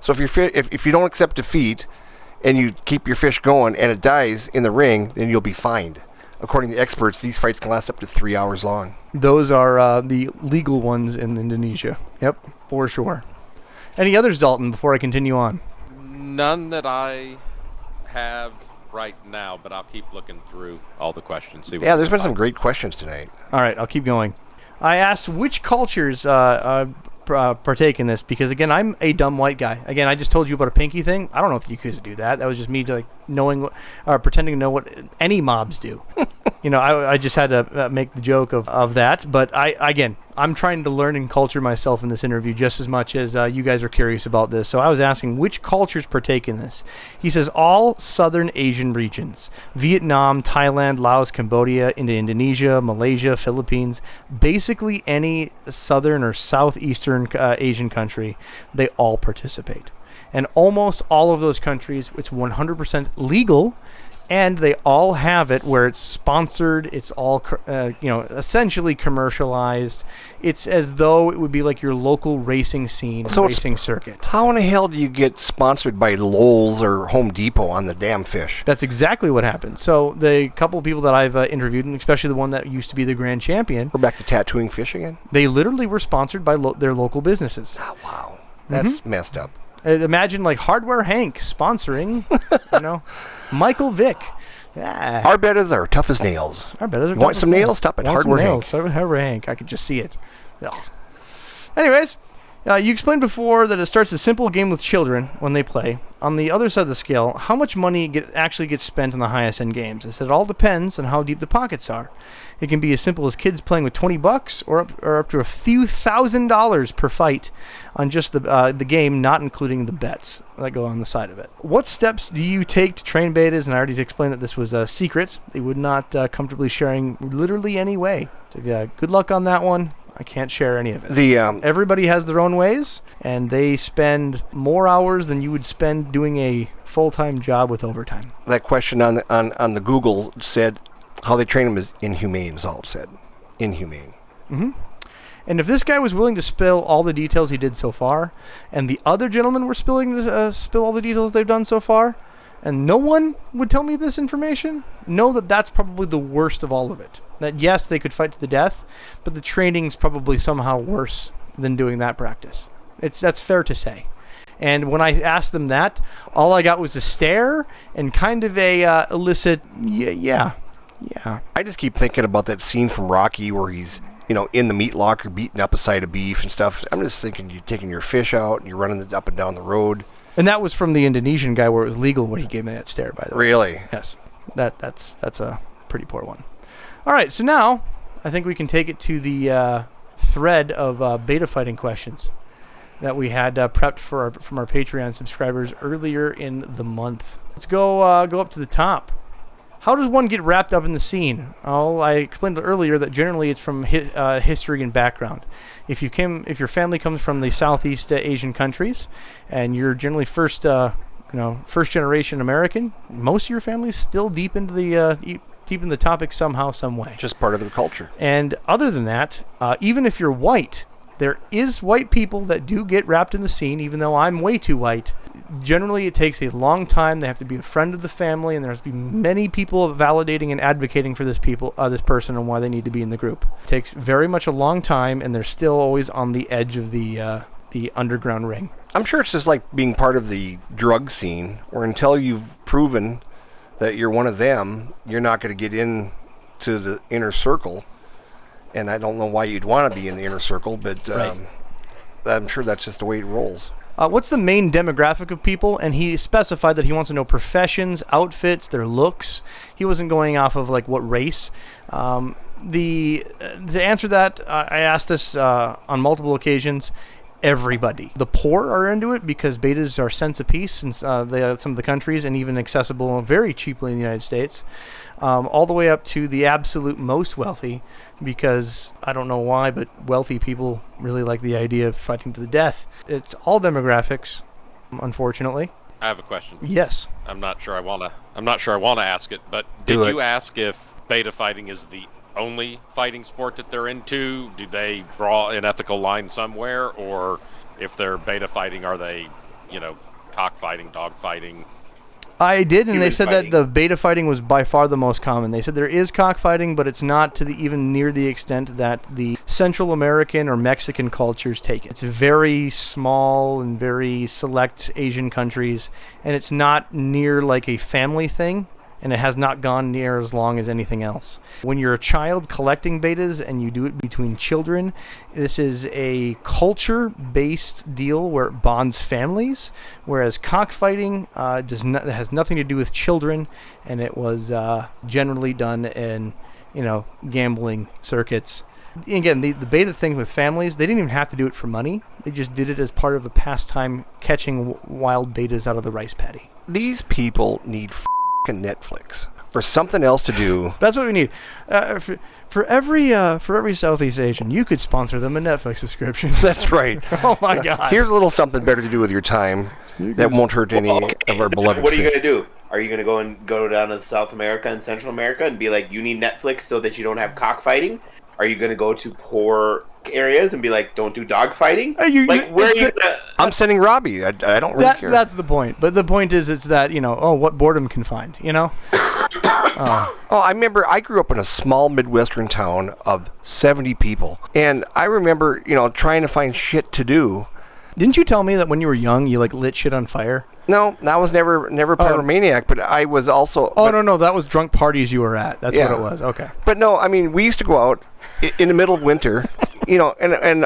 So if you don't accept defeat and you keep your fish going and it dies in the ring, then you'll be fined. According to experts, these fights can last up to 3 hours long. Those are the legal ones in Indonesia. Yep, for sure. Any others, Dalton, before I continue on? None that I have right now, but I'll keep looking through all the questions. See what Yeah, there's we can been some find. great questions tonight. All right, I'll keep going. I asked which cultures partake in this because, again, I'm a dumb white guy. Again, I just told you about a pinky thing. I don't know if the Yakuza do that. That was just me pretending to know what any mobs do. I just had to make the joke of that. But I'm trying to learn and culture myself in this interview just as much as you guys are curious about this. So I was asking which cultures partake in this. He says all Southern Asian regions: Vietnam, Thailand, Laos, Cambodia, into Indonesia, Malaysia, Philippines. Basically any Southern or Southeastern Asian country, they all participate. And almost all of those countries, it's 100% legal. And they all have it where it's sponsored. It's all, essentially commercialized. It's as though it would be like your local racing scene, racing circuit. How in the hell do you get sponsored by Lowe's or Home Depot on the damn fish? That's exactly what happened. So the couple of people that I've interviewed, and especially the one that used to be the grand champion, We're back to tattooing fish again? they literally were sponsored by their local businesses. Oh, wow. That's messed up. Imagine like Hardware Hank sponsoring, Michael Vick. Yeah. Our bettas are tough as nails. Our bettas are You want some nails? Stop at Hardware Hank. Hardware Hank. I could just see it. Ugh. Anyways, you explained before that it starts a simple game with children when they play. On the other side of the scale, how much money actually gets spent on the highest end games? I said it all depends on how deep the pockets are. It can be as simple as kids playing with $20 or up to a few $1,000s per fight on just the game, not including the bets that go on the side of it. What steps do you take to train betas? And I already explained that this was a secret. They would not comfortably sharing literally any way. So, good luck on that one. I can't share any of it. Everybody has their own ways, and they spend more hours than you would spend doing a full-time job with overtime. That question on the Google said how they train them is inhumane, is all it said. Inhumane. Mm-hmm. And if this guy was willing to spill all the details he did so far, and the other gentlemen were spill all the details they've done so far, and no one would tell me this information, know that that's probably the worst of all of it. That yes, they could fight to the death, but the training's probably somehow worse than doing that practice. That's fair to say. And when I asked them that, all I got was a stare and kind of a illicit, yeah. I just keep thinking about that scene from Rocky where he's, in the meat locker beating up a side of beef and stuff. I'm just thinking you're taking your fish out and you're running it up and down the road. And that was from the Indonesian guy where it was legal when he gave me that stare, by the way. Really? Yes. That's a pretty poor one. All right, so now I think we can take it to the thread of beta fighting questions that we had prepped from our Patreon subscribers earlier in the month. Let's go up to the top. How does one get wrapped up in the scene? I explained earlier that generally it's from history and background. If your family comes from the Southeast Asian countries, and you're generally first generation American, most of your family's still deep into the topic somehow, some way. Just part of their culture. And other than that, even if you're white, there is white people that do get wrapped in the scene, even though I'm way too white. Generally, it takes a long time. They have to be a friend of the family, and there has to be many people validating and advocating for this person and why they need to be in the group. It takes very much a long time, and they're still always on the edge of the underground ring. I'm sure it's just like being part of the drug scene, where until you've proven that you're one of them, you're not going to get into the inner circle. And I don't know why you'd want to be in the inner circle, but right. I'm sure that's just the way it rolls. What's the main demographic of people? And he specified that he wants to know professions, outfits, their looks. He wasn't going off of like what race. To answer that, I asked this on multiple occasions. Everybody. The poor are into it because betas are cents a piece since some of the countries, and even accessible very cheaply in the United States, all the way up to the absolute most wealthy, because I don't know why, but wealthy people really like the idea of fighting to the death. It's all demographics, unfortunately. I have a question. Yes. I'm not sure I want to ask it, but did you ask if beta fighting is the only fighting sport that they're into? Do they draw an ethical line somewhere, or if they're beta fighting, are they cockfighting, dog fighting. I did, and they Human said fighting. that the beta fighting was by far the most common. They said there is cockfighting, but it's not to even near the extent that the Central American or Mexican cultures take it. It's very small and very select Asian countries, and it's not near like a family thing, and it has not gone near as long as anything else. When you're a child collecting betas and you do it between children, this is a culture-based deal where it bonds families, whereas cockfighting has nothing to do with children, and it was generally done in, gambling circuits. Again, the beta thing with families, they didn't even have to do it for money. They just did it as part of the pastime catching wild betas out of the rice paddy. These people need Netflix or something else to do. That's what we need. For every Southeast Asian, you could sponsor them a Netflix subscription. That's right. Oh my God. Here's a little something better to do with your time that won't hurt any of our beloved What are you fish. going to do? Are you going to go down to South America and Central America and be like, you need Netflix so that you don't have cockfighting? Are you going to go to poor areas and be like, don't do dog fighting? I'm sending Robbie. I don't really care. That's the point. But the point is, it's that, what boredom can find, Oh, I remember I grew up in a small Midwestern town of 70 people. And I remember, trying to find shit to do. Didn't you tell me that when you were young, you lit shit on fire? No, I was never a pyromaniac, but I was also... No, that was drunk parties you were at. That's what it was. Okay. But no, I mean, we used to go out in the middle of winter, and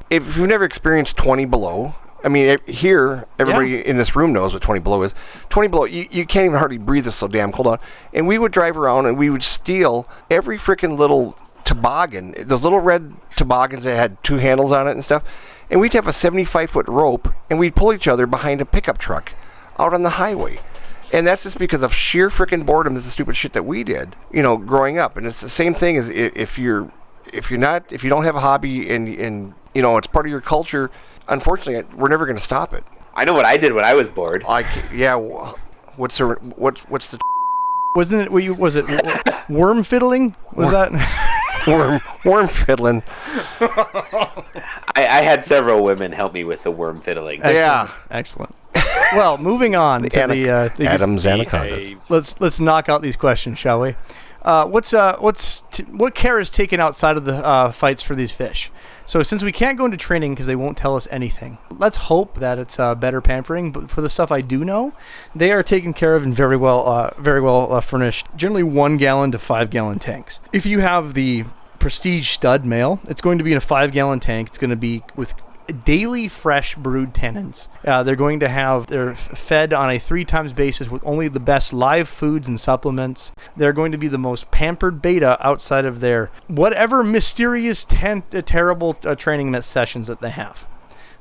if you've never experienced 20 below, I mean, here, everybody in this room knows what 20 below is. 20 below, you can't even hardly breathe, it's so damn cold out. And we would drive around and we would steal every freaking little toboggan, those little red toboggans that had two handles on it and stuff. And we'd have a 75-foot rope, and we'd pull each other behind a pickup truck out on the highway. And that's just because of sheer freaking boredom. Is the stupid shit that we did, growing up. And it's the same thing as if you don't have a hobby and it's part of your culture. Unfortunately, we're never going to stop it. I know what I did when I was bored. What's the Wasn't it? Was it worm fiddling? Was that worm fiddling? I had several women help me with the worm fiddling. Excellent. Well, moving on to the Adam's anacondas. Let's knock out these questions, shall we? What care is taken outside of the fights for these fish? So since we can't go into training because they won't tell us anything, let's hope that it's better pampering. But for the stuff I do know, they are taken care of and very well furnished. Generally 1 gallon to 5 gallon tanks. If you have the Prestige stud male, it's going to be in a 5 gallon tank. It's going to be with daily fresh brood tannins. They're fed on a 3 times basis with only the best live foods and supplements. They're going to be the most pampered beta outside of their whatever mysterious terrible training sessions that they have.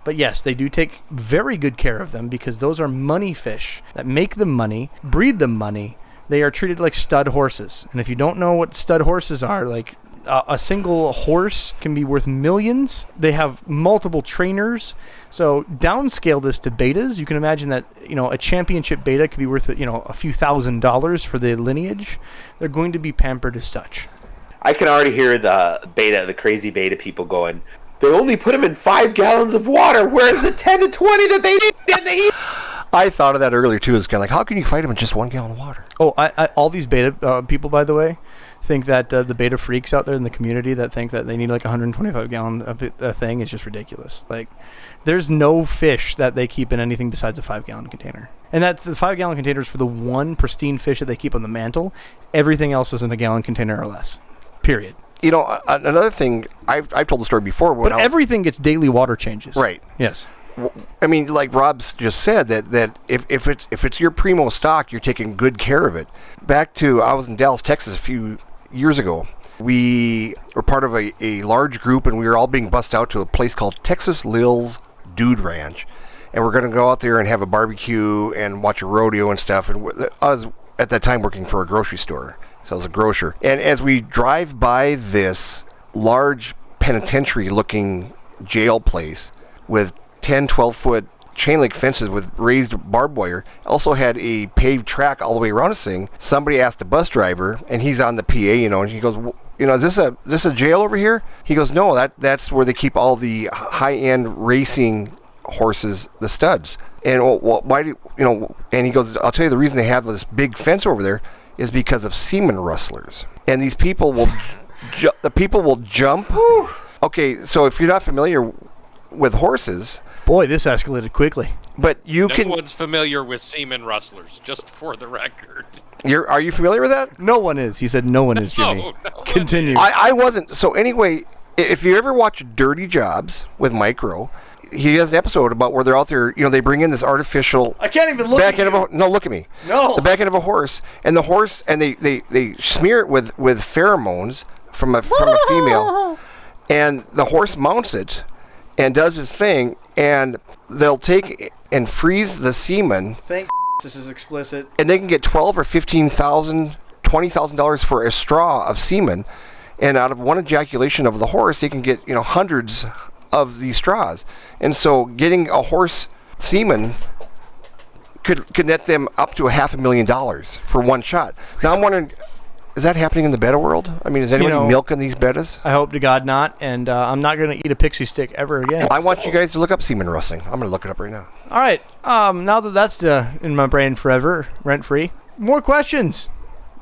But yes, they do take very good care of them because those are money fish that make them money, breed them money. They are treated like stud horses. And if you don't know what stud horses are, a single horse can be worth millions. They have multiple trainers. So downscale this to betas. You can imagine that, a championship beta could be worth, a few $1,000s for the lineage. They're going to be pampered as such. I can already hear the crazy beta people going, they only put them in 5 gallons of water. Where's the 10 to 20 that they need? I thought of that earlier too. It's kind of like, how can you fight them in just 1 gallon of water? Oh, all these beta people, by the way, think that the beta freaks out there in the community that think that they need 125 gallon thing is just ridiculous. There's no fish that they keep in anything besides a 5 gallon container. And that's the 5 gallon containers for the one pristine fish that they keep on the mantle. Everything else is in a gallon container or less. Period. Another thing, I've told the story before. But everything gets daily water changes. Right. Yes. I mean, like Rob's just said, that if it's your primo stock, you're taking good care of it. I was in Dallas, Texas a few years ago. We were part of a large group, and we were all being bussed out to a place called Texas Lil's Dude Ranch. And we're going to go out there and have a barbecue and watch a rodeo and stuff. And I was, at that time, working for a grocery store. So I was a grocer. And as we drive by this large penitentiary-looking jail place with 10, 12-foot chain link fences with raised barbed wire, also had a paved track all the way around this thing. Somebody asked the bus driver, and he's on the PA, and he goes, is this a jail over here? He goes, no, that's where they keep all the high-end racing horses, the studs. And why do you know? And he goes, I'll tell you the reason they have this big fence over there is because of semen rustlers. And these people will, the people will jump. Okay, so if you're not familiar with horses, Boy, this escalated quickly. but you No can. one's familiar with semen rustlers, just for the record. Are you familiar with that? No one is. He said no one is, Jimmy. No one Continue. I wasn't. So anyway, if you ever watch Dirty Jobs with Mike Rowe, he has an episode about where they're out there. You know, they bring in this artificial. I can't even look back at end of a no. Look at me. No. The back end of a horse, and they smear it with pheromones from a female, and the horse mounts it, and does his thing, and they'll take and freeze the semen, Thank this is explicit. and they can get $12,000 or $15,000, $20,000 for a straw of semen, and out of one ejaculation of the horse, they can get hundreds of these straws, and so getting a horse semen could net them up to $500,000 for one shot. Now I'm wondering, is that happening in the betta world? I mean, is anybody milking these bettas? I hope to God not, and I'm not going to eat a pixie stick ever again. I want you guys to look up semen rustling. I'm going to look it up right now. All right. Now that that's in my brain forever, rent-free, more questions.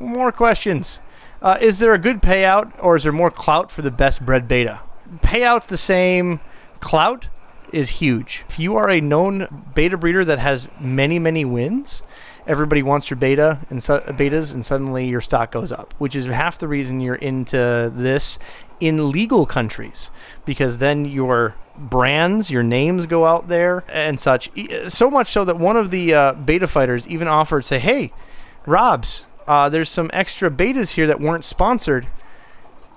Is there a good payout, or is there more clout for the best bred beta? Payout's the same. Clout is huge. If you are a known beta breeder that has many, many wins, everybody wants your betas, and suddenly your stock goes up, which is half the reason you're into this in legal countries, because then your brands, your names go out there and such. So much so that one of the beta fighters even offered, say, hey, Robs, there's some extra betas here that weren't sponsored.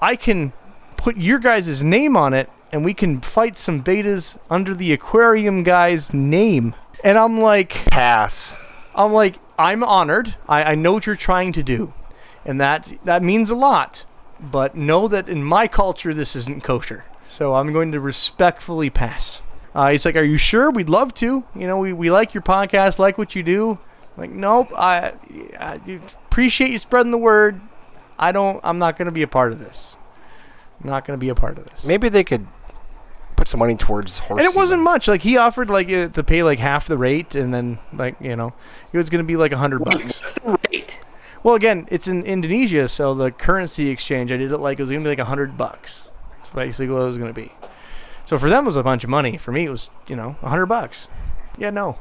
I can put your guys' name on it, and we can fight some betas under the aquarium guy's name. And I'm like, Pass. I'm honored. I know what you're trying to do, and that means a lot. But know that in my culture, this isn't kosher. So I'm going to respectfully pass. He's like, are you sure? We'd love to. We like your podcast, like what you do. Like, nope. I appreciate you spreading the word. I'm not going to be a part of this. Maybe they could put some money towards horse And it wasn't semen. much. Like, he offered to pay like half the rate, and then it was going to be like $100. What's the rate? Well, again, it's in Indonesia, so the currency exchange, I did it like it was going to be like $100. That's basically what it was going to be. So for them, it was a bunch of money. For me, it was, $100. Yeah, no.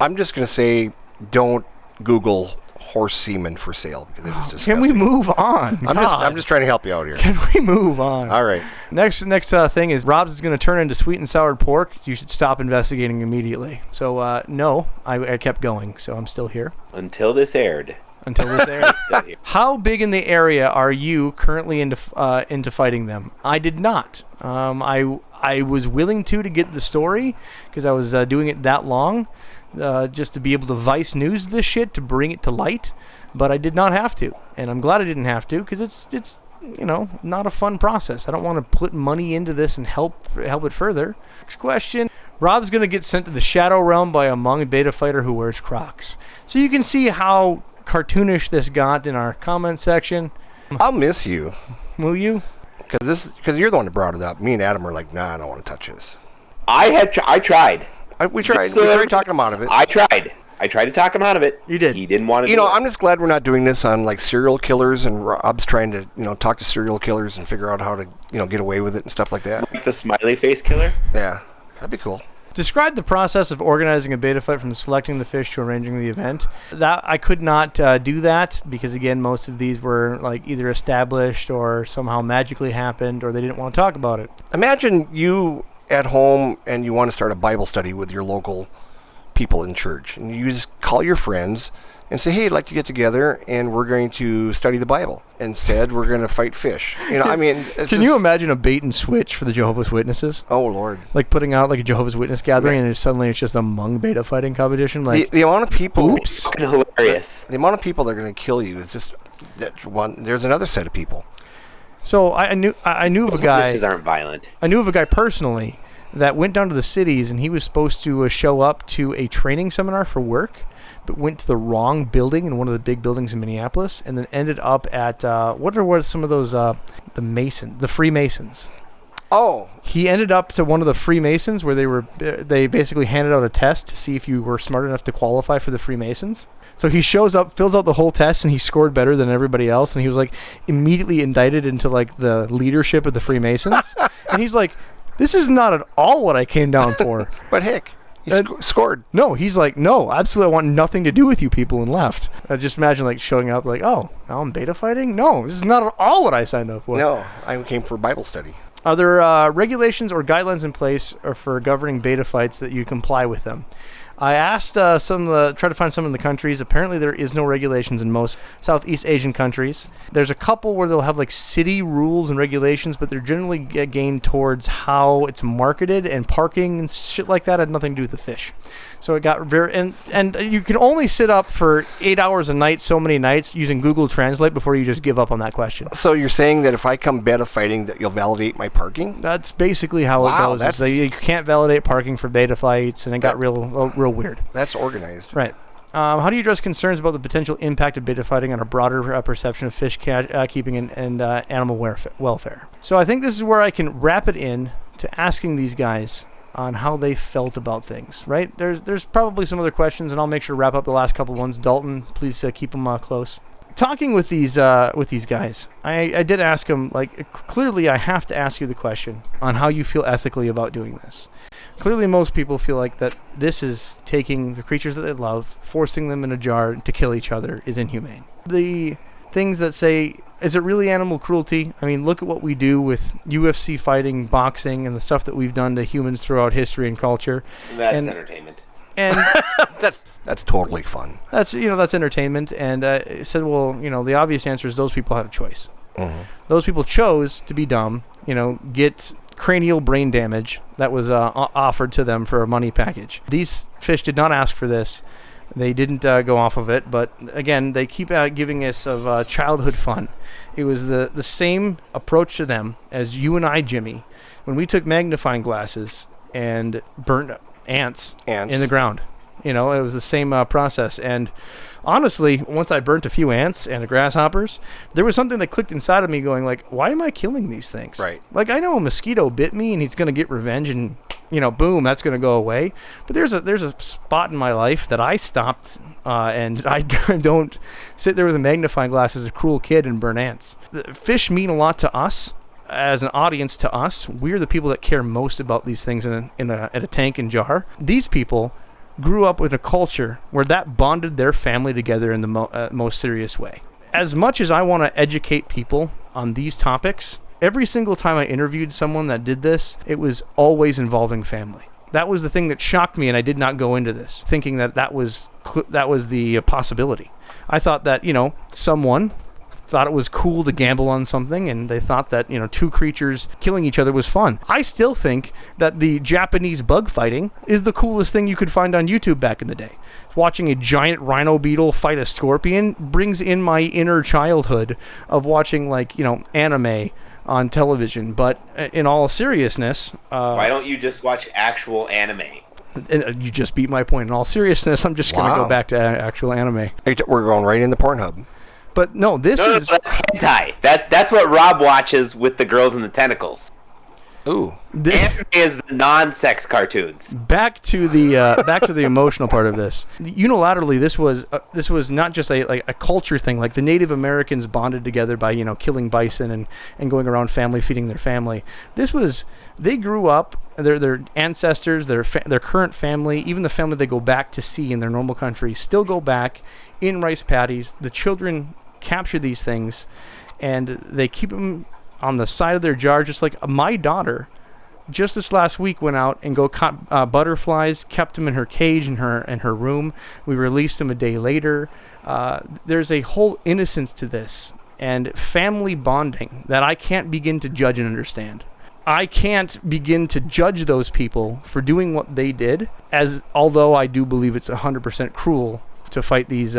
I'm just going to say, don't Google horse semen for sale, because it is disgusting. Can we move on? I'm just trying to help you out here. Can we move on? All right. Next thing is Rob's is going to turn into sweet and sour pork. You should stop investigating immediately. So, no, I kept going, so I'm still here. Until this aired. Still here. How big in the area are you currently into fighting them? I did not. I was willing to get the story, because I was doing it that long, just to be able to Vice News this shit, to bring it to light, but I did not have to, and I'm glad I didn't have to, because it's not a fun process. I don't want to put money into this and help it further. Next question. Rob's going to get sent to the Shadow Realm by a Hmong beta fighter who wears Crocs. So you can see how cartoonish this got in our comment section. I'll miss you. Will you? Because you're the one that brought it up. Me and Adam were like, nah, I don't want to touch this. I tried. We tried talking him out of it. I tried to talk him out of it. You did. He didn't want to do it. I'm just glad we're not doing this on like serial killers, and Rob's trying to, talk to serial killers and figure out how to, get away with it and stuff like that. Like the smiley face killer? Yeah, that'd be cool. Describe the process of organizing a beta fight from selecting the fish to arranging the event. That I could not do that, because again, most of these were like either established or somehow magically happened, or they didn't want to talk about it. Imagine you at home and you want to start a Bible study with your local people in church, and you just call your friends and say, hey, I'd like to get together and we're going to study the Bible. Instead, we're going to fight fish. Can you imagine a bait and switch for the Jehovah's Witnesses? Oh, Lord. Like putting out like a Jehovah's Witness gathering, and suddenly it's just a Hmong beta fighting competition. Like, the amount of people... Oops. Fucking hilarious. The amount of people that are going to kill you is just... There's another set of people. So I knew of a guy... Witnesses aren't violent. I knew of a guy personally that went down to the cities, and he was supposed to show up to a training seminar for work, but went to the wrong building in one of the big buildings in Minneapolis, and then ended up at what are some of those the Freemasons. Oh, He ended up to one of the Freemasons where they basically handed out a test to see if you were smart enough to qualify for the Freemasons. So he shows up, fills out the whole test, and he scored better than everybody else. And he was like immediately indicted into like the leadership of the Freemasons. And he's like, this is not at all what I came down for. but heck, he scored. No, he's like, no, absolutely, I want nothing to do with you people, and left. Just imagine like showing up like, oh, now I'm beta fighting? No, this is not at all what I signed up for. No, I came for Bible study. Are there regulations or guidelines in place for governing beta fights that you comply with them? I asked try to find some in the countries. Apparently there is no regulations in most Southeast Asian countries. There's a couple where they'll have like city rules and regulations, but they're generally gained towards how it's marketed, and parking and shit like that had nothing to do with the fish. So it got very, and you can only sit up for 8 hours a night, so many nights using Google Translate before you just give up on that question. So you're saying that if I come beta fighting that you'll validate my parking? That's basically how it goes. Is that you can't validate parking for beta fights, and it got real weird. That's organized. Right. How do you address concerns about the potential impact of beta fighting on a broader perception of fish keeping and animal welfare? So I think this is where I can wrap it in to asking these guys on how they felt about things, right? There's probably some other questions, and I'll make sure to wrap up the last couple ones. Dalton, please keep them close. Talking with these guys, I did ask them, like, clearly I have to ask you the question on how you feel ethically about doing this. Clearly most people feel like that this is taking the creatures that they love, forcing them in a jar to kill each other is inhumane. The things that say, is it really animal cruelty? I mean, look at what we do with UFC fighting, boxing, and the stuff that we've done to humans throughout history and culture. That's entertainment. And that's totally fun. That's entertainment. And it said, well, the obvious answer is those people had a choice. Mm-hmm. Those people chose to be dumb, get cranial brain damage that was offered to them for a money package. These fish did not ask for this. They didn't go off of it, but again, they keep giving us of childhood fun. It was the same approach to them as you and I, Jimmy, when we took magnifying glasses and burnt ants in the ground. It was the same process. And honestly, once I burnt a few ants and the grasshoppers, there was something that clicked inside of me going like, why am I killing these things? Right. Like, I know a mosquito bit me and he's going to get revenge and, boom, that's going to go away. But there's a spot in my life that I stopped and I don't sit there with a magnifying glass as a cruel kid and burn ants. The fish mean a lot to us. As an audience to us, we're the people that care most about these things in a tank and jar. These people grew up with a culture where that bonded their family together in the most serious way. As much as I want to educate people on these topics, every single time I interviewed someone that did this, it was always involving family. That was the thing that shocked me, and I did not go into this thinking that was the possibility. I thought that, someone thought it was cool to gamble on something, and they thought that, two creatures killing each other was fun. I still think that the Japanese bug fighting is the coolest thing you could find on YouTube back in the day. Watching a giant rhino beetle fight a scorpion brings in my inner childhood of watching, anime on television. But in all seriousness... why don't you just watch actual anime? You just beat my point. In all seriousness, I'm just going to go back to actual anime. We're going right in the Pornhub. But no, this is... That's hentai. That's what Rob watches with the girls and the tentacles. Ooh. Anime is the non-sex cartoons. Back to the emotional part of this. Unilaterally, this was not just a culture thing. Like the Native Americans bonded together by killing bison and going around family feeding their family. They grew up. Their ancestors, their current family, even the family they go back to see in their normal country, still go back in rice paddies. The children capture these things, and they keep them on the side of their jar, just like my daughter just this last week went out and caught butterflies, kept them in her cage in her room. We released them a day later. There's a whole innocence to this and family bonding that I can't begin to judge and understand. I can't begin to judge those people for doing what they did, although I do believe it's 100% cruel to fight these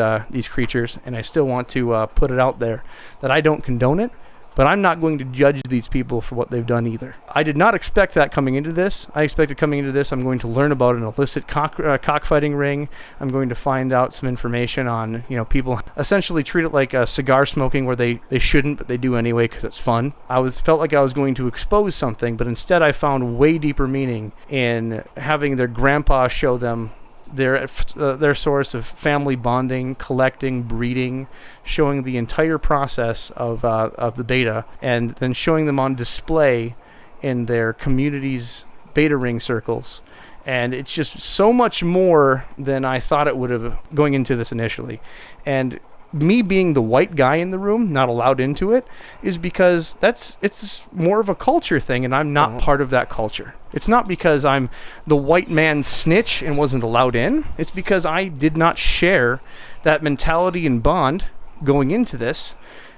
creatures, and I still want to put it out there that I don't condone it, But I'm not going to judge these people for what they've done either. I did not expect that coming into this. I expected coming into this, I'm going to learn about an illicit cockfighting ring. I'm going to find out some information on, people essentially treat it like cigar smoking where they shouldn't, but they do anyway because it's fun. Felt like I was going to expose something, but instead I found way deeper meaning in having their grandpa show them their source of family bonding, collecting, breeding, showing the entire process of the beta, and then showing them on display in their community's beta ring circles. And it's just so much more than I thought it would have going into this initially. And me being the white guy in the room, not allowed into it, is because it's more of a culture thing, and I'm not part of that culture. It's not because I'm the white man snitch and wasn't allowed in. It's because I did not share that mentality and bond going into this,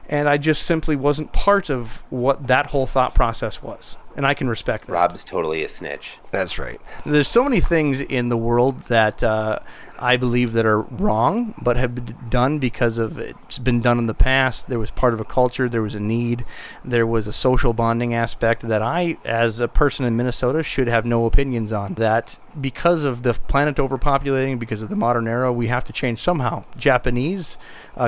and I just simply wasn't part of what that whole thought process was. And I can respect that. Rob's totally a snitch. That's right. There's so many things in the world that I believe that are wrong, but have been done because of it's been done in the past. There was part of a culture. There was a need. There was a social bonding aspect that I, as a person in Minnesota, should have no opinions on. That because of the planet overpopulating, because of the modern era, we have to change somehow. Japanese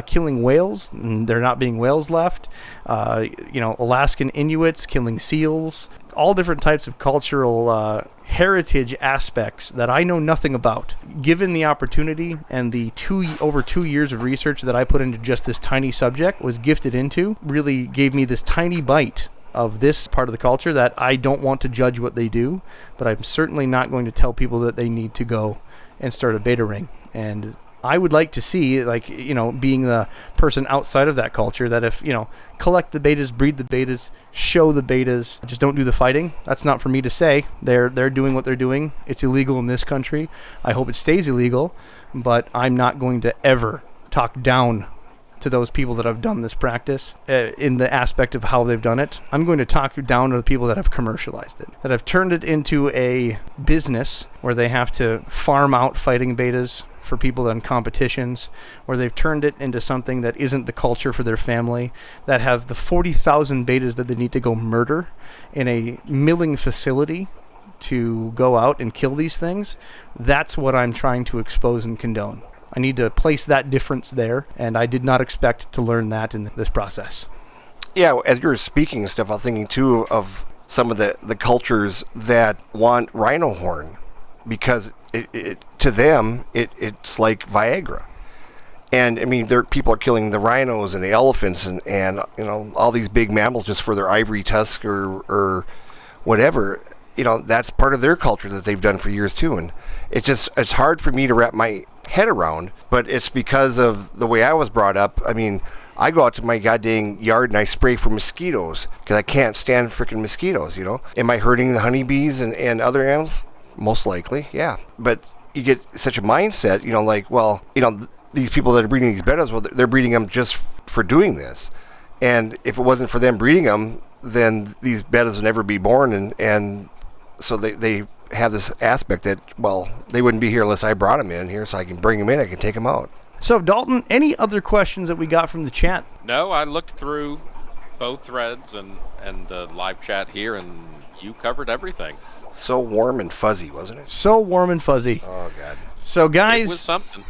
killing whales, and there not being whales left. Alaskan Inuits killing seals. All different types of cultural heritage aspects that I know nothing about. Given the opportunity and the over 2 years of research that I put into just this tiny subject, was gifted into, really gave me this tiny bite of this part of the culture that I don't want to judge what they do, but I'm certainly not going to tell people that they need to go and start a beta ring. And I would like to see, being the person outside of that culture, that if, collect the betas, breed the betas, show the betas, just don't do the fighting. That's not for me to say. They're doing what they're doing. It's illegal in this country. I hope it stays illegal, but I'm not going to ever talk down to those people that have done this practice in the aspect of how they've done it. I'm going to talk down to the people that have commercialized it, that have turned it into a business where they have to farm out fighting betas for people in competitions, where they've turned it into something that isn't the culture for their family, that have the 40,000 betas that they need to go murder in a milling facility to go out and kill these things. That's what I'm trying to expose and condone. I need to place that difference there, and I did not expect to learn that in this process. Yeah, as you were speaking and stuff, I was thinking too of some of the cultures that want rhino horn, because it to them it's like Viagra. And I mean, people are killing the rhinos and the elephants and all these big mammals just for their ivory tusk or whatever. That's part of their culture that they've done for years too. And it's hard for me to wrap my head around, but it's because of the way I was brought up. I mean, I go out to my goddamn yard and I spray for mosquitoes because I can't stand freaking mosquitoes, Am I hurting the honeybees and other animals? Most likely, yeah. But you get such a mindset, these people that are breeding these bettas, well, they're breeding them just for doing this. And if it wasn't for them breeding them, then these bettas would never be born. And so they have this aspect that, well, they wouldn't be here unless I brought them in here, so I can bring them in, I can take them out. So, Dalton, any other questions that we got from the chat? No, I looked through both threads and the live chat here, and you covered everything. So warm and fuzzy, wasn't it? So warm and fuzzy. Oh, God. So, guys, it was something.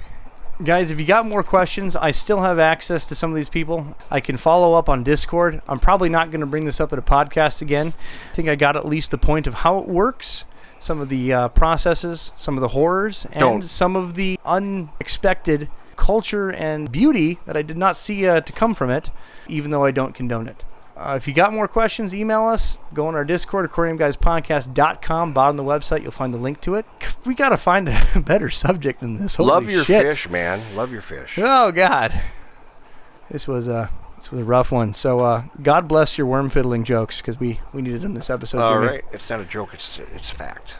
Guys, if you got more questions, I still have access to some of these people. I can follow up on Discord. I'm probably not going to bring this up at a podcast again. I think I got at least the point of how it works, some of the processes, some of the horrors, and some of the unexpected culture and beauty that I did not see to come from it, even though I don't condone it. If you got more questions, email us. Go on our Discord, aquariumguyspodcast.com. Bottom of the website, you'll find the link to it. We got to find a better subject than this. Holy Love your shit. fish, man. Love your fish. Oh, God. This was a rough one. So, God bless your worm fiddling jokes, because we needed them this episode. All Jimmy. right. It's not a joke. It's fact.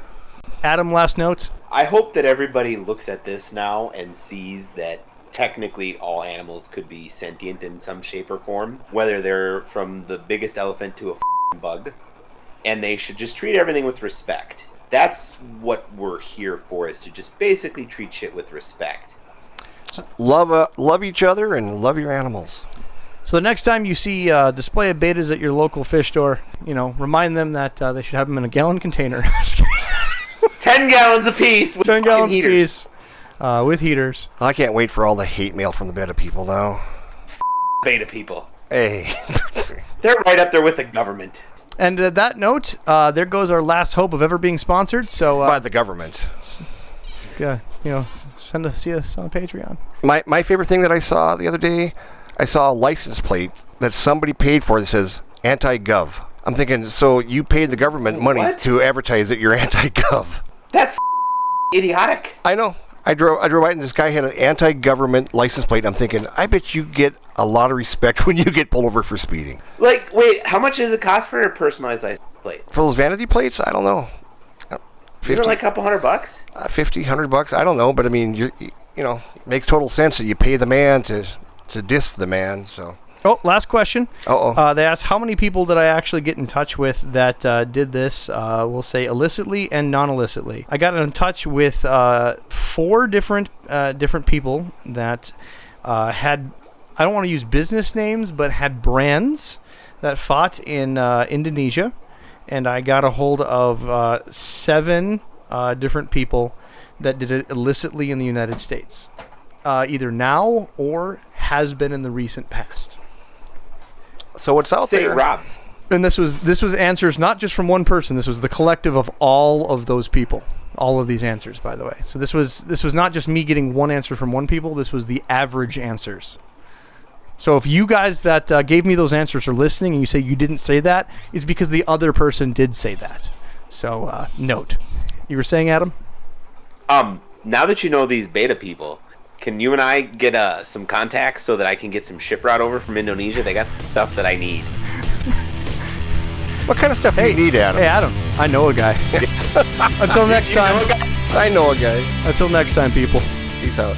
Adam, last notes? I hope that everybody looks at this now and sees that technically all animals could be sentient in some shape or form, whether they're from the biggest elephant to a bug, and they should just treat everything with respect. That's what we're here for, is to just basically treat shit with respect. Love each other and love your animals. So the next time you see a display of betas at your local fish store, remind them that they should have them in a gallon container. 10 gallons apiece with 10 gallons heaters. apiece with heaters. I can't wait for all the hate mail from the Betta people now. Beta people. Hey. They're right up there with the government. And at that note, there goes our last hope of ever being sponsored. So, By the government. see us on Patreon. My favorite thing that I saw the other day, I saw a license plate that somebody paid for that says anti-gov. I'm thinking, so you paid the government money to advertise that you're anti-gov. That's idiotic. I know. I drove by and this guy had an anti-government license plate. And I'm thinking, I bet you get a lot of respect when you get pulled over for speeding. Like, wait, how much does it cost for a personalized license plate? For those vanity plates, I don't know. Isn't it like a couple $100? $50, $100, I don't know. But I mean, you makes total sense that you pay the man to diss the man. So. Oh, last question. Uh-oh. They asked how many people did I actually get in touch with that did this, we'll say illicitly and non-illicitly. I got in touch with 4 different people that had, I don't want to use business names, but had brands that fought in Indonesia. And I got a hold of 7 different people that did it illicitly in the United States, either now or has been in the recent past. So what's out Say there? Rob's. And this was answers not just from one person. This was the collective of all of those people. All of these answers, by the way. So this was not just me getting one answer from one people. This was the average answers. So if you guys that gave me those answers are listening and you say you didn't say that, it's because the other person did say that. So note. You were saying, Adam? Now that you know these beta people, can you and I get some contacts so that I can get some ship route over from Indonesia? They got stuff that I need. What kind of stuff do you need, Adam? Hey, Adam. I know a guy. Until next time. I know a guy. Until next time, people. Peace out.